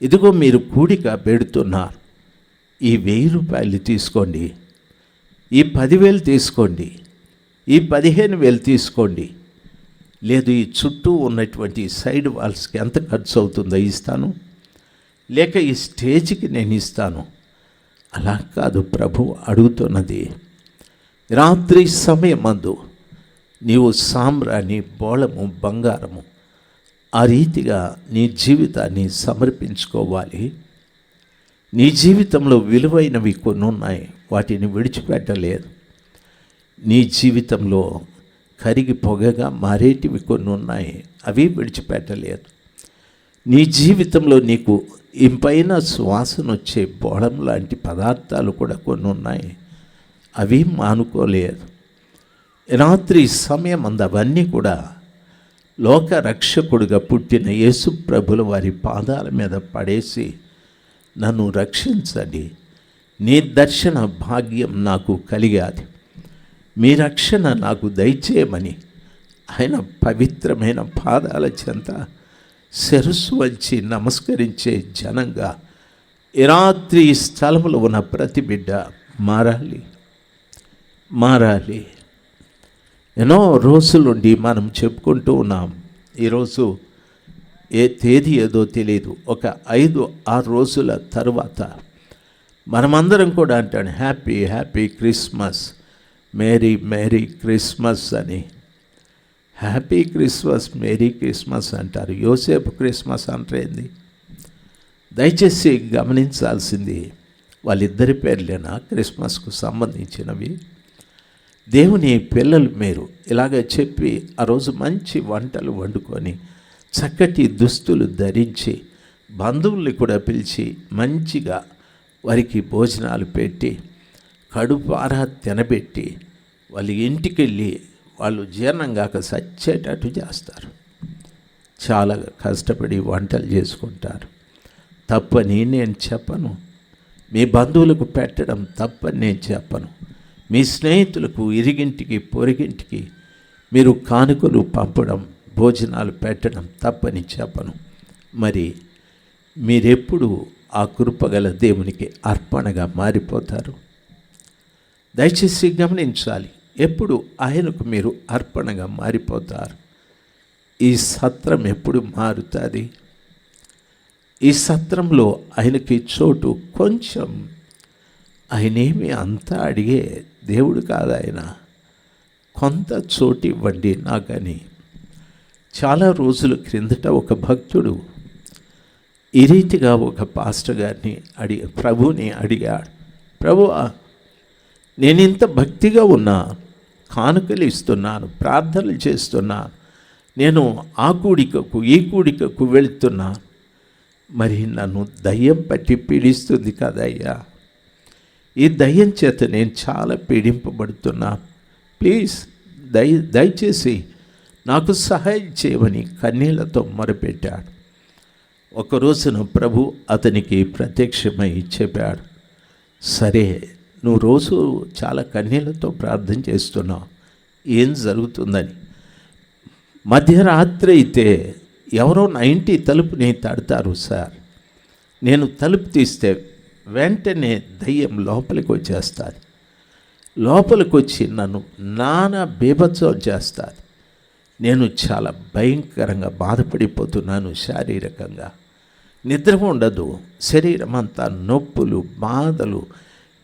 ఇదిగో మీరు కూడిక పెడుతున్నారు, ఈ 1000 రూపాయలు తీసుకోండి, ఈ 10,000 తీసుకోండి, ఈ 15,000 తీసుకోండి, లేదు ఈ చుట్టూ ఉన్నటువంటి సైడ్ వాల్స్కి ఎంత ఖర్చు అవుతుందో ఇస్తాను, లేక ఈ స్టేజ్కి నేను ఇస్తాను. అలా కాదు ప్రభు అడుగుతున్నది. రాత్రి సమయమందు నీవు సామ్రాణి, బోళము, బంగారము ఆ రీతిగా నీ జీవితాన్ని సమర్పించుకోవాలి. నీ జీవితంలో విలువైనవి కొన్ని ఉన్నాయి, వాటిని విడిచిపెట్టలేదు. నీ జీవితంలో కరిగి పొగగా మారేటివి కొన్ని ఉన్నాయి, అవి విడిచిపెట్టలేదు. నీ జీవితంలో నీకు ఇంపైన సువాసన వచ్చే బోళం లాంటి పదార్థాలు కూడా కొన్ని ఉన్నాయి, అవి మానుకోలేదు. రాత్రి సమయం అవన్నీ కూడా లోక రక్షకుడుగా పుట్టిన యేసు ప్రభుల వారి పాదాల మీద పడేసి, నన్ను రక్షించండి, నీ దర్శన భాగ్యం నాకు కలిగాది, మీ రక్షణ నాకు దయచేయమని ఆయన పవిత్రమైన పాదాల చెంత శిరస్సు వంచి నమస్కరించే జనంగా ఈ రాత్రి స్థలంలో ఉన్న ప్రతి బిడ్డ మారాలి. ఎన్నో రోజులుండి మనం చెప్పుకుంటూ ఉన్నాం. ఈరోజు ఏ తేదీ ఏదో తెలియదు, ఒక 5-6 రోజుల తరువాత మనమందరం కూడా అంటాడు happy happy Christmas, merry Christmas అని. హ్యాపీ క్రిస్మస్, మేరీ క్రిస్మస్ అంటారు, యోసేపు క్రిస్మస్ అంటారేంది? దయచేసి గమనించాల్సింది, వాళ్ళిద్దరి పేర్లేనా క్రిస్మస్కు సంబంధించినవి? దేవుని పిల్లలు మీరు ఇలాగ చెప్పి ఆ రోజు మంచి వంటలు వండుకొని చక్కటి దుస్తులు ధరించి బంధువుల్ని కూడా పిలిచి మంచిగా వారికి భోజనాలు పెట్టి కడుపారా తినబెట్టి వాళ్ళ ఇంటికి వెళ్ళి వాళ్ళు జీర్ణం కాక సచ్చేటట్టు చేస్తారు. చాలా కష్టపడి వంటలు చేసుకుంటారు. తప్పని నేను చెప్పను, మీ బంధువులకు పెట్టడం తప్పని నేను చెప్పను, మీ స్నేహితులకు ఇరిగింటికి పొరిగింటికి మీరు కానుకలు పంపడం, భోజనాలు పెట్టడం తప్పని చెప్పను. మరి మీరెప్పుడు ఆ కృపగల దేవునికి అర్పణగా మారిపోతారు? దయచేసి గమనించాలి, ఎప్పుడు ఆయనకు మీరు అర్పణగా మారిపోతారు? ఈ సత్రం ఎప్పుడు మారుతుంది? ఈ సత్రంలో ఆయనకి చోటు కొంచెం, ఆయనేమి అంతా అడిగే దేవుడు కాదు ఆయన. కొంత చోటు ఇవ్వండి నాకని. చాలా రోజుల క్రిందట ఒక భక్తుడు ఈ రీతిగా ఒక పాస్టర్ గారిని ప్రభువుని అడిగాడు, ప్రభువా, నేను ఇంత భక్తిగా ఉన్నా, కానుకలు ఇస్తున్నాను, ప్రార్థనలు చేస్తున్నాను, నేను ఆ కూడికకు ఈ కూడికకు వెళుతున్నాను, మరి నన్ను దయ్యం పట్టి పీడిస్తుంది కదయ్యా, ఈ దయ్యం చేత నేను చాలా పీడింపబడుతున్నాను, ప్లీజ్ దయచేసి నాకు సహాయం చేయమని కన్నీళ్లతో మొరపెట్టాడు. ఒక రోజున ప్రభు అతనికి ప్రత్యక్షమై చెప్పాడు, సరే నువ్వు రోజు చాలా కన్నీళ్లతో ప్రార్థన చేస్తున్నావు, ఏం జరుగుతుందని. మధ్యరాత్రి అయితే ఎవరో నా ఇంటి తలుపుని తడతారు సార్, నేను తలుపు తీస్తే వెంటనే దయ్యం లోపలికి వచ్చేస్తుంది. లోపలికి వచ్చి నన్ను నానా బీభత్సం చేస్తుంది. నేను చాలా భయంకరంగా బాధపడిపోతున్నాను. శారీరకంగా నిద్ర ఉండదు, శరీరం అంతా నొప్పులు, బాధలు,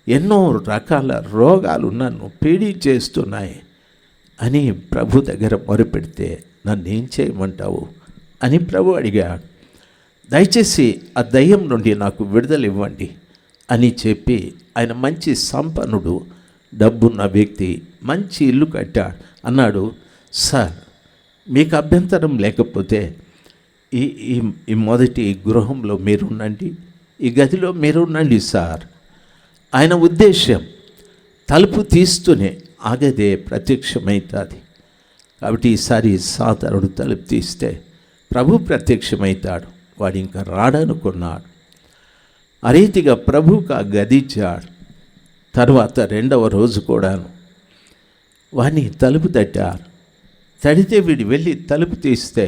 ఎన్నో రకాల రోగాలు నన్ను పీడించేస్తున్నాయి అని ప్రభు దగ్గర మొరపెడితే నన్ను ఏం చేయమంటావు అని ప్రభు అడిగాడు. దయచేసి ఆ దయ్యం నుండి నాకు విడుదల ఇవ్వండి అని చెప్పి, ఆయన మంచి సంపన్నుడు, డబ్బున్న వ్యక్తి, మంచి ఇల్లు కట్టాడు. అన్నాడు, సార్ మీకు అభ్యంతరం లేకపోతే ఈ మొదటి గృహంలో మీరుండండి, ఈ గదిలో మీరుండండి సార్. ఆయన ఉద్దేశం తలుపు తీస్తూనే ఆ గదే ప్రత్యక్షమవుతుంది. కాబట్టి ఈసారి సాతానుడు తలుపు తీస్తే ప్రభు ప్రత్యక్షమవుతాడు. వాడు ఇంకా రాడనుకున్నాడు. ఆ రీతిగా ప్రభువుకు ఆ గది ఇచ్చాడు. తర్వాత రెండవ రోజు కూడాను వాడిని తలుపు తట్టారు. తడితే వీడు వెళ్ళి తలుపు తీస్తే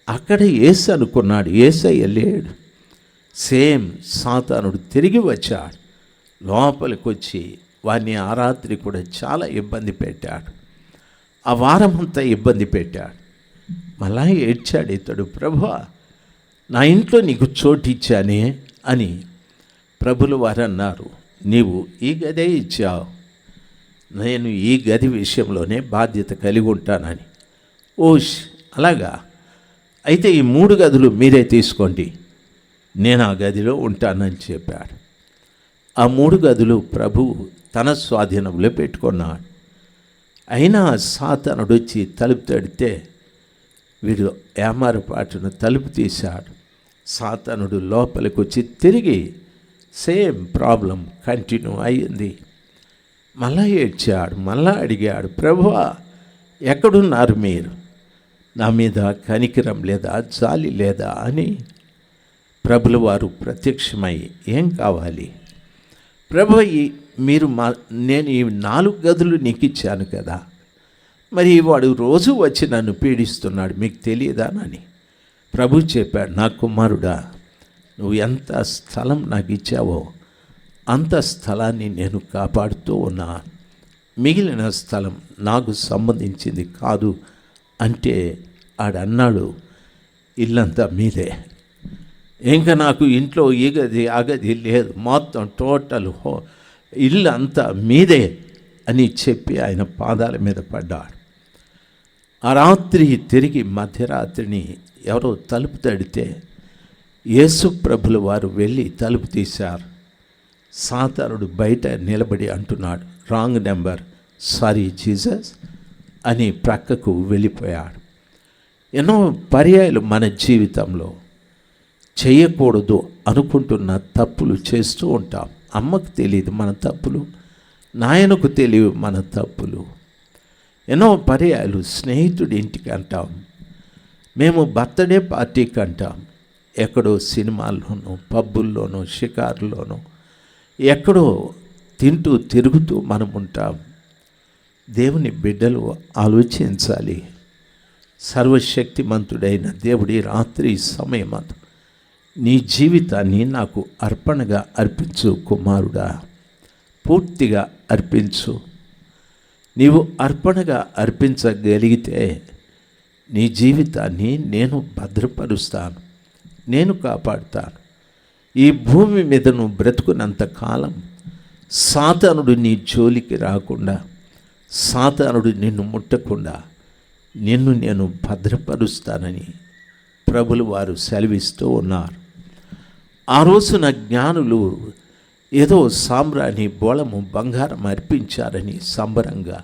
అక్కడ యేసు అనుకున్నాడు. యేసయ్య లేడు. సేమ్ సాతానుడు తిరిగి వచ్చాడు. లోపలికి వచ్చి వాడిని ఆ రాత్రి కూడా చాలా ఇబ్బంది పెట్టాడు. ఆ వారమంతా ఇబ్బంది పెట్టాడు. మళ్ళా ఏడ్చాడు ఇతడు, ప్రభువా నా ఇంట్లో నీకు చోటు ఇచ్చానే అని. ప్రభులు వారు అన్నారు, నీవు ఈ గదే ఇచ్చావు, నేను ఈ గది విషయంలోనే బాధ్యత కలిగి ఉంటానని. ఓష్, అలాగా, అయితే ఈ 3 గదులు మీరే తీసుకోండి, నేను ఆ గదిలో ఉంటానని చెప్పాడు. ఆ 3 గదులు ప్రభువు తన స్వాధీనంలో పెట్టుకున్నాడు. అయినా సాతానుడు వచ్చి తలుపు తడితే వీడు ఏమారపాటును తలుపు తీశాడు. సాతానుడు లోపలికి వచ్చి తిరిగి సేమ్ ప్రాబ్లం కంటిన్యూ అయ్యింది. మళ్ళా ఏడ్చాడు, మళ్ళా అడిగాడు, ప్రభువా ఎక్కడున్నారు మీరు, నా మీద కనికరం లేదా, జాలి లేదా అని. ప్రభుల వారు ప్రత్యక్షమై, ఏం కావాలి ప్రభు, మీరు నేను ఈ 4 గదులు నీకు ఇచ్చాను కదా, మరి వాడు రోజు వచ్చి నన్ను పీడిస్తున్నాడు, మీకు తెలియదానని. ప్రభు చెప్పాడు, నా కుమారుడా, నువ్వు ఎంత స్థలం నాకు ఇచ్చావో అంత స్థలాన్ని నేను కాపాడుతూ ఉన్నా, మిగిలిన స్థలం నాకు సంబంధించింది కాదు అంటే ఆడన్నాడు, ఇల్లంతా మీదే, ఇంకా నాకు ఇంట్లో ఈ గది ఆ గది లేదు, మొత్తం టోటల్ ఇల్లు అంతా మీదే అని చెప్పి ఆయన పాదాల మీద పడ్డాడు. ఆ రాత్రి తిరిగి మధ్యరాత్రిని ఎవరో తలుపు తడితే యేసు ప్రభుల వారు వెళ్ళి తలుపు తీశారు. సాతానుడు బయట నిలబడి అంటున్నాడు, రాంగ్ నెంబర్, సారీ జీసస్ అని ప్రక్కకు వెళ్ళిపోయాడు. ఎన్నో పర్యాయాలు మన జీవితంలో చేయకూడదు అనుకుంటున్న తప్పులు చేస్తూ ఉంటాం. అమ్మకు తెలియదు మన తప్పులు, నాయనకు తెలియదు మన తప్పులు. ఎన్నో పర్యాయాలు స్నేహితుడి ఇంటికి అంటాం, మేము బర్త్డే పార్టీకి అంటాం, ఎక్కడో సినిమాల్లోనో పబ్బుల్లోనో షికారులోనో ఎక్కడో తింటూ తిరుగుతూ మనం ఉంటాం. దేవుని బిడ్డలు ఆలోచించాలి. సర్వశక్తిమంతుడైన దేవుడి రాత్రి సమయమందు నీ జీవితాన్ని నాకు అర్పణగా అర్పించు కుమారుడా, పూర్తిగా అర్పించు. నీవు అర్పణగా అర్పించగలిగితే నీ జీవితాన్ని నేను భద్రపరుస్తాను, నేను కాపాడుతాను. ఈ భూమి మీద నువ్వు బ్రతుకున్నంత కాలం సాతానుడు నీ జోలికి రాకుండా, సాతానుడు నిన్ను ముట్టకుండా నిన్ను నేను భద్రపరుస్తానని ప్రభులు వారు సెలవిస్తూ ఉన్నారు. ఆ రోజున జ్ఞానులు ఏదో సామ్రాణి, బోళము, బంగారం అర్పించారని సంబరంగా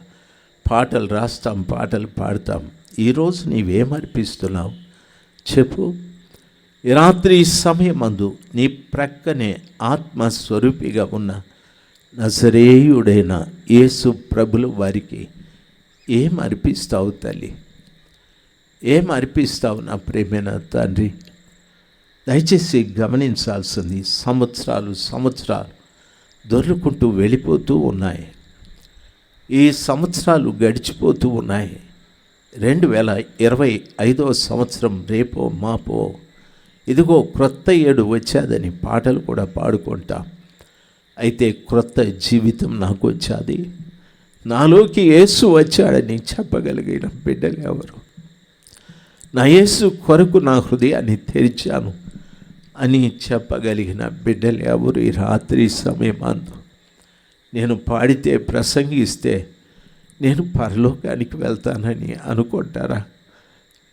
పాటలు రాస్తాం, పాటలు పాడతాం. ఈరోజు నీవేమర్పిస్తున్నావు చెప్పు. ఈ రాత్రి సమయమందు నీ ప్రక్కనే ఆత్మస్వరూపిగా ఉన్న నజరేయుడైన యేసు ప్రభులు వారికి ఏం అర్పిస్తావు తల్లి, ఏం అర్పిస్తావు నా ప్రేమైన తండ్రి? దయచేసి గమనించాల్సింది, సంవత్సరాలు దొర్లుకుంటూ వెళ్ళిపోతూ ఉన్నాయి. ఈ సంవత్సరాలు గడిచిపోతూ ఉన్నాయి. 2025వ సంవత్సరం రేపో మాపో ఇదిగో క్రొత్త ఏడు వచ్చాదని పాటలు కూడా పాడుకుంటాం. అయితే క్రొత్త జీవితం నాకు వచ్చాది, నాలోకి యేసు వచ్చాడని చెప్పగలిగిన బిడ్డలు ఎవరు? నా యేసు కొరకు నా హృదయాన్ని తెరిచాను అని చెప్పగలిగిన బిడ్డలు ఎవరు? ఈ రాత్రి సమయమందు నేను పాడితే, ప్రసంగిస్తే నేను పరలోకానికి వెళ్తానని అనుకుంటారా?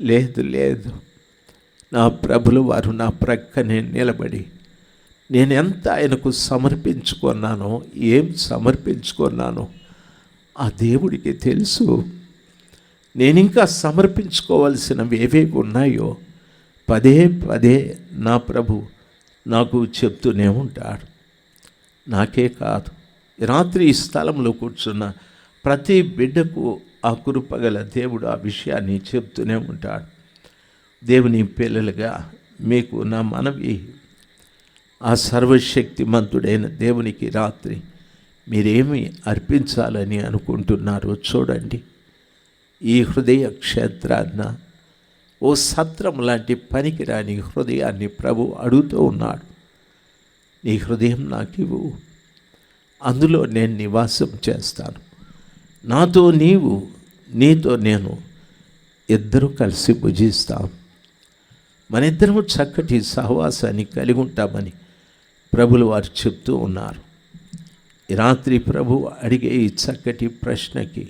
లేదు లేదు. నా ప్రభులు వారు నా ప్రక్కనే నిలబడి నేను ఎంత ఆయనకు సమర్పించుకున్నానో, ఏం సమర్పించుకున్నానో ఆ దేవుడికి తెలుసు. నేను ఇంకా సమర్పించుకోవాల్సినవి ఏవేవి ఉన్నాయో పదే పదే నా ప్రభు నాకు చెప్తూనే ఉంటాడు. నాకే కాదు, రాత్రి ఈ స్థలంలో కూర్చున్న ప్రతి బిడ్డకు ఆ కృపగల దేవుడు ఆ విషయాన్ని చెప్తూనే ఉంటాడు. దేవుని పిల్లలుగా మీకు నా మనవి, ఆ సర్వశక్తిమంతుడైన దేవునికి రాత్రి మీరేమి అర్పించాలని అనుకుంటున్నారో చూడండి. ఈ హృదయ క్షేత్రాన్న, ఓ సత్రం లాంటి పనికిరాని హృదయాన్ని ప్రభు అడుగుతూ ఉన్నాడు. నీ హృదయం నాకు ఇవ్వు, అందులో నేను నివాసం చేస్తాను. నాతో నీవు, నీతో నేను, ఇద్దరు కలిసి భుజిస్తాం. మన ఇద్దరము చక్కటి సహవాసాన్ని కలిగి ఉంటామని ప్రభులు వారు చెప్తూ ఉన్నారు. ఈ రాత్రి ప్రభు అడిగే ఈ చక్కటి ప్రశ్నకి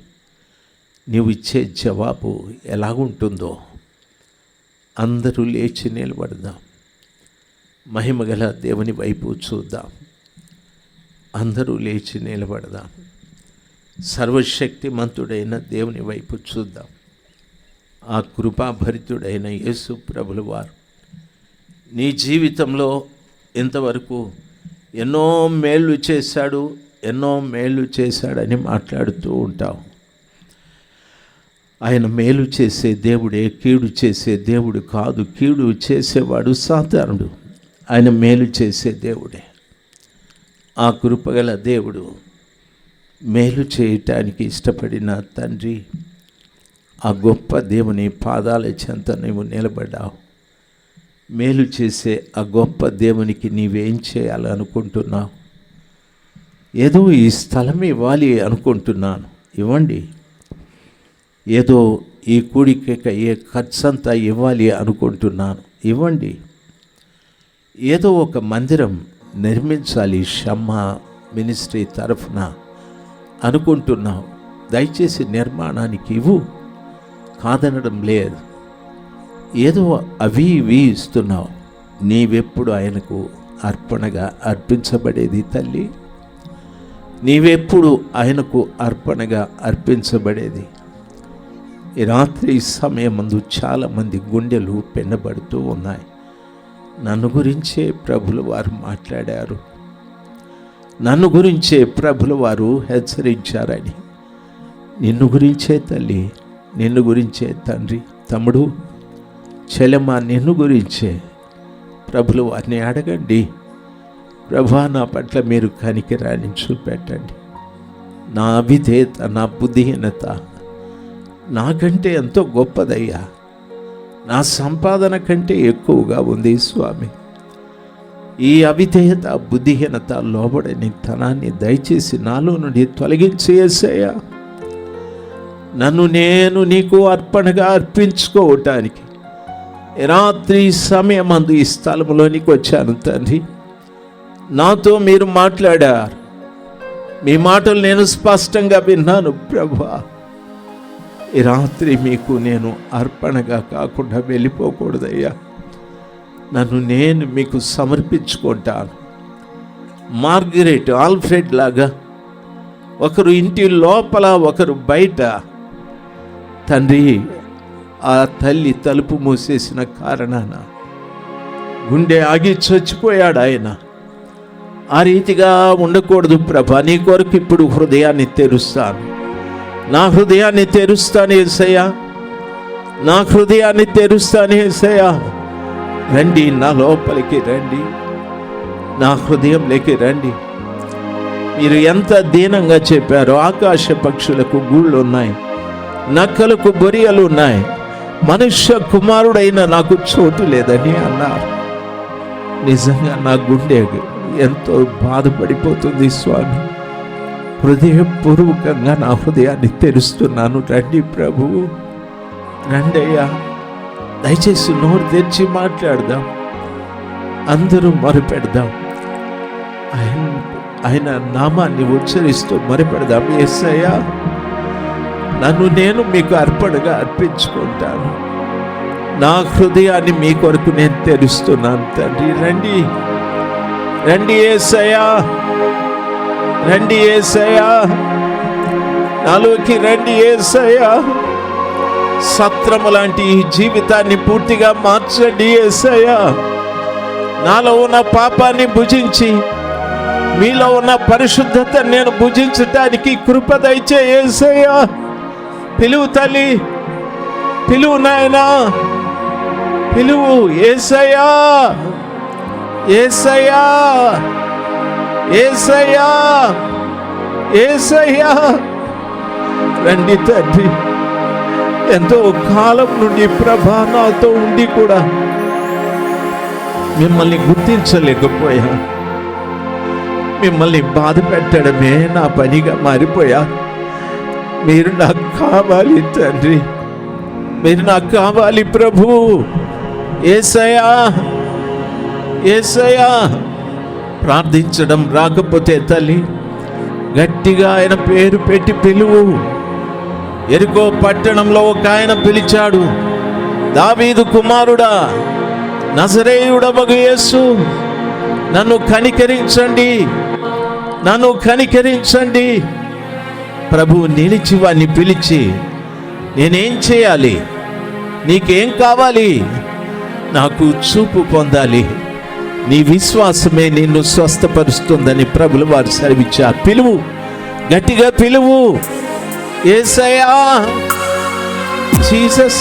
నీవు ఇచ్చే జవాబు ఎలాగుంటుందో అందరూ లేచి నిలబడదాం. మహిమగల దేవుని వైపు చూద్దాం. అందరూ లేచి నిలబడదాం. సర్వశక్తిమంతుడైన దేవుని వైపు చూద్దాం. ఆ కృపాభరితుడైన యేసు ప్రభులు వారు నీ జీవితంలో ఇంతవరకు ఎన్నో మేళ్ళు చేశాడు, ఎన్నో మేళ్ళు చేశాడని మాట్లాడుతూ ఉంటావు. ఆయన మేలు చేసే దేవుడే, కీడు చేసే దేవుడు కాదు. కీడు చేసేవాడు సాతానుడు, ఆయన మేలు చేసే దేవుడే. ఆ కృపగల దేవుడు, మేలు చేయటానికి ఇష్టపడిన తండ్రి, ఆ గొప్ప దేవుని పాదాల చెంత నీవు నిలబడ్డావు. మేలు చేసే ఆ గొప్ప దేవునికి నీవేం చేయాలనుకుంటున్నావు? ఏదో ఈ స్థలం ఇవ్వాలి అనుకుంటున్నాను, ఇవ్వండి. ఏదో ఈ కూడికి ఏ ఖర్చంతా ఇవ్వాలి అనుకుంటున్నాను, ఇవ్వండి. ఏదో ఒక మందిరం నిర్మించాలి షమ్మా మినిస్ట్రీ తరఫున అనుకుంటున్నావు, దయచేసి నిర్మాణానికి ఇవ్వు, కాదనడం లేదు. ఏదో అవి ఇవి ఇస్తున్నావు, నీవెప్పుడు ఆయనకు అర్పణగా అర్పించబడేది తల్లి? నీవెప్పుడు ఆయనకు అర్పణగా అర్పించబడేది? ఈ రాత్రి సమయమందు చాలామంది గుండెలు పెన్నబడుతూ ఉన్నాయి. నన్ను గురించే ప్రభులు వారు మాట్లాడారు, నన్ను గురించే ప్రభులు వారు హెచ్చరించారని. నిన్ను గురించే తల్లి, నిన్ను గురించే తండ్రి, తమ్ముడు, చెల్లెమ్మ, నిన్ను గురించే ప్రభులు వారిని అడగండి. ప్రభా, నా పట్ల మీరు కనికరాన్ని చూపెట్టండి. నా అవిధేయత, నా బుద్ధిహీనత నాకంటే ఎంతో గొప్పదయ్యా, నా సంపాదన కంటే ఎక్కువగా ఉంది స్వామి. ఈ అవిధేయత, బుద్ధిహీనత, లోబడని తనాన్ని దయచేసి నాలో నుండి తొలగించి యేసయ్యా, నన్ను నేను నీకు అర్పణగా అర్పించుకోవటానికి రాత్రి సమయమందు ఈ స్థలంలోనికి వచ్చాను తండ్రి. నాతో మీరు మాట్లాడారు, మీ మాటలు నేను స్పష్టంగా విన్నాను ప్రభువా. ఈ రాత్రి మీకు నేను అర్పణగా కాకుండా వెళ్ళిపోకూడదయ్యా. నన్ను నేను మీకు సమర్పించుకుంటాను. మార్గరెట్, ఆల్ఫ్రెడ్ లాగా ఒకరు ఇంటి లోపల, ఒకరు బయట. తండ్రి, ఆ తల్లి తలుపు మూసేసిన కారణాన గుండె ఆగి చచ్చిపోయాడు ఆయన. ఆ రీతిగా ఉండకూడదు ప్రభా. నీ కొరకు ఇప్పుడు హృదయాన్ని తెరుస్తాను, నా హృదయాన్ని తెరుస్తాను యేసయ్యా, నా హృదయాన్ని తెరుస్తాను యేసయ్యా. రండి, నా లోపలికి రండి, నా హృదయంలోకి రండి. మీరు ఎంత దీనంగా చెప్పారో. ఆకాశ పక్షులకు గూళ్ళు ఉన్నాయి, నక్కలకు బొరియలు ఉన్నాయి, మనుష్య కుమారుడైన నాకు చోటు లేదని అన్నారు. నిజంగా నా గుండె ఎంతో బాధపడిపోతుంది స్వామి. హృదయపూర్వకంగా నా హృదయాన్ని తెరుస్తున్నాను. రండి ప్రభువు, రండి అయ్యా. దయచేసి నోరు తెరిచి మాట్లాడదాం, అందరూ మొరపెడదాం. ఆయన నామాన్ని ఉచ్చరిస్తూ మొరపెడదాం. యేసయ్యా, నన్ను నేను మీకు అర్పణగా అర్పించుకుంటాను. నా హృదయాన్ని మీ కొరకు నేను తెరుస్తున్నాను తండ్రి. రండి, రండి యేసయ్యా, రండి యేసయ్యా, నాలోకి రండి యేసయ్యా. సత్రము లాంటి ఈ జీవితాన్ని పూర్తిగా మార్చండి యేసయ్యా. నాలో ఉన్న పాపాన్ని భుజించి మీలో ఉన్న పరిశుద్ధత నేను భుజించటానికి కృప దయచే యేసయ్యా. పిలువు తల్లి, పిలువు నాయనా, పిలువు యేసయ్యా, యేసయ్యా, యేసయ్యా, యేసయ్యా. రండి తండ్రి. ఎంతో కాలం నుండి ప్రభా నాతో ఉండి కూడా మిమ్మల్ని గుర్తించలేకపోయా. మిమ్మల్ని బాధ పెట్టడమే నా పనిగా మారిపోయా. మీరు నాకు కావాలి తండ్రి, మీరు నాకు కావాలి ప్రభు. యేసయ్యా, యేసయ్యా. ప్రార్థించడం రాకపోతే తల్లి, గట్టిగా ఆయన పేరు పెట్టి పిలువు. ఎరికో పట్టణంలో ఒక ఆయన పిలిచాడు, దావీదు కుమారుడా, నజరేయుడవగు యేసు, నన్ను కనికరించండి, నన్ను కనికరించండి. ప్రభు నిలిచి వాణ్ణి పిలిచి, నేనేం చేయాలి, నీకేం కావాలి? నాకు చూపు పొందాలి, నీ విశ్వాసమే నిన్ను స్వస్థపరుస్తుందని ప్రభులు వారు సెలవిచ్చారు. పిలువు, గట్టిగా పిలువు. యేసయ్యా, Jesus,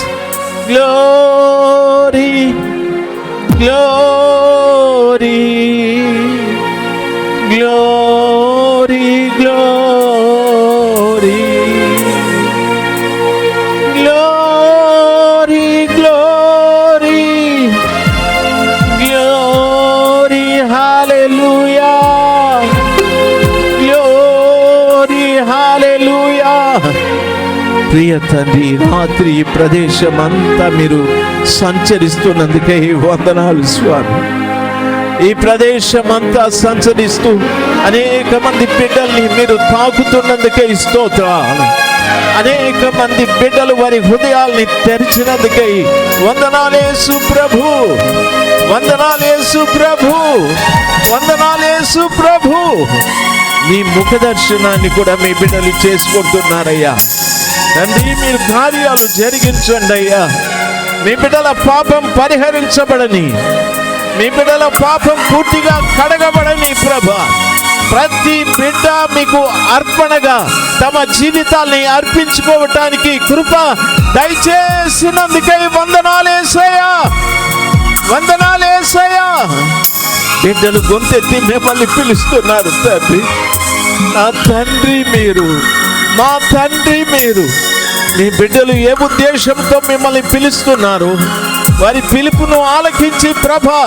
glory, glory, glory, glory, glory, glory, glory, hallelujah, glory, hallelujah. ప్రియ తండ్రి, రాత్రి ఈ ప్రదేశం అంతా మీరు సంచరిస్తున్నందుకే వందనాలు స్వామి. ఈ ప్రదేశం అంతా సంచరిస్తూ అనేక మంది బిడ్డల్ని మీరు తాకుతున్నందుకే స్తోత్రాలు. అనేక మంది బిడ్డలు వారి హృదయాల్ని తెరిచినందుకే వందనాలేసు ప్రభు, వందనాలేసు ప్రభు, వందనాలేసు ప్రభు. మీ ముఖ దర్శనాన్ని కూడా మీ బిడ్డలు చేసుకుంటున్నారయ్యా. తండ్రి, మీరు కార్యాలు జరిగించండి అయ్యా. మీ బిడ్డల పాపం పరిహరించబడని, మీ బిడ్డల పాపం పూర్తిగా కడగబడని ప్రభా. ప్రతి బిడ్డ మీకు అర్పణగా తమ జీవితాల్ని అర్పించుకోవటానికి కృప దయచేసినందుకై వందనాలేసయ్యా, వందనాలేసయ్యా. బిడ్డలు గొంతెత్తి మిమ్మల్ని పిలుస్తున్నారు తండ్రి. నా తండ్రి మీరు, మా తండ్రి మీరు. మీ బిడ్డలు ఏ ఉద్దేశంతో మిమ్మల్ని పిలుస్తున్నారు, వారి పిలుపును ఆలకించి ప్రభా,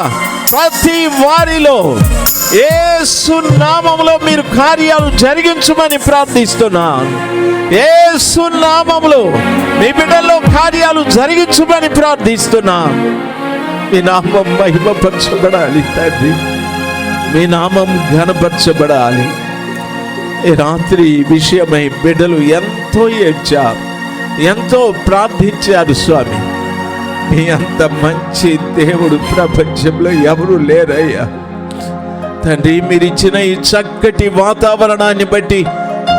ప్రతి వారిలో యేసు నామములో మీరు కార్యాలు జరిగించమని ప్రార్థిస్తున్నాను. యేసు నామములో మీ బిడ్డల్లో కార్యాలు జరిగించమని ప్రార్థిస్తున్నాను. మీ నామం మహిమపరచబడాలి తండ్రి, మీ నామం ఘనపరచబడాలి. ఈ రాత్రి విషయమై బిడ్డలు ఎంతో ఏడ్చారు, ఎంతో ప్రార్థించారు స్వామి. మీ అంత మంచి దేవుడు ప్రపంచంలో ఎవరు లేరయ్యా తండ్రి. మీరు ఇచ్చిన ఈ చక్కటి వాతావరణాన్ని బట్టి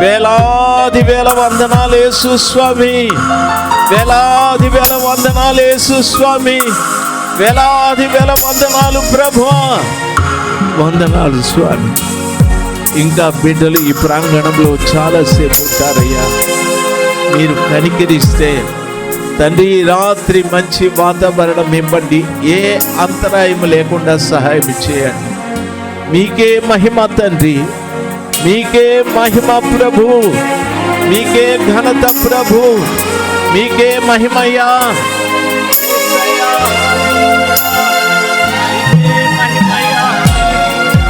వేలాది వేల వందనాలు యేసు స్వామి, వేలాది వేల వందనాలు యేసు స్వామి, వేలాది వేల వందనాలు ప్రభువా, వందనాలు స్వామి. ఇంకా బిడ్డలు ఈ ప్రాంగణంలో చాలాసేపు ఉంటారయ్యా. మీరు కనికరిస్తే తండ్రి, రాత్రి మంచి వాతావరణం ఇవ్వండి, ఏ అంతరాయం లేకుండా సహాయం చేయండి. మీకే మహిమ తండ్రి, మీకే మహిమ ప్రభు, మీకే ఘనత ప్రభు, మీకే మహిమయ్యా.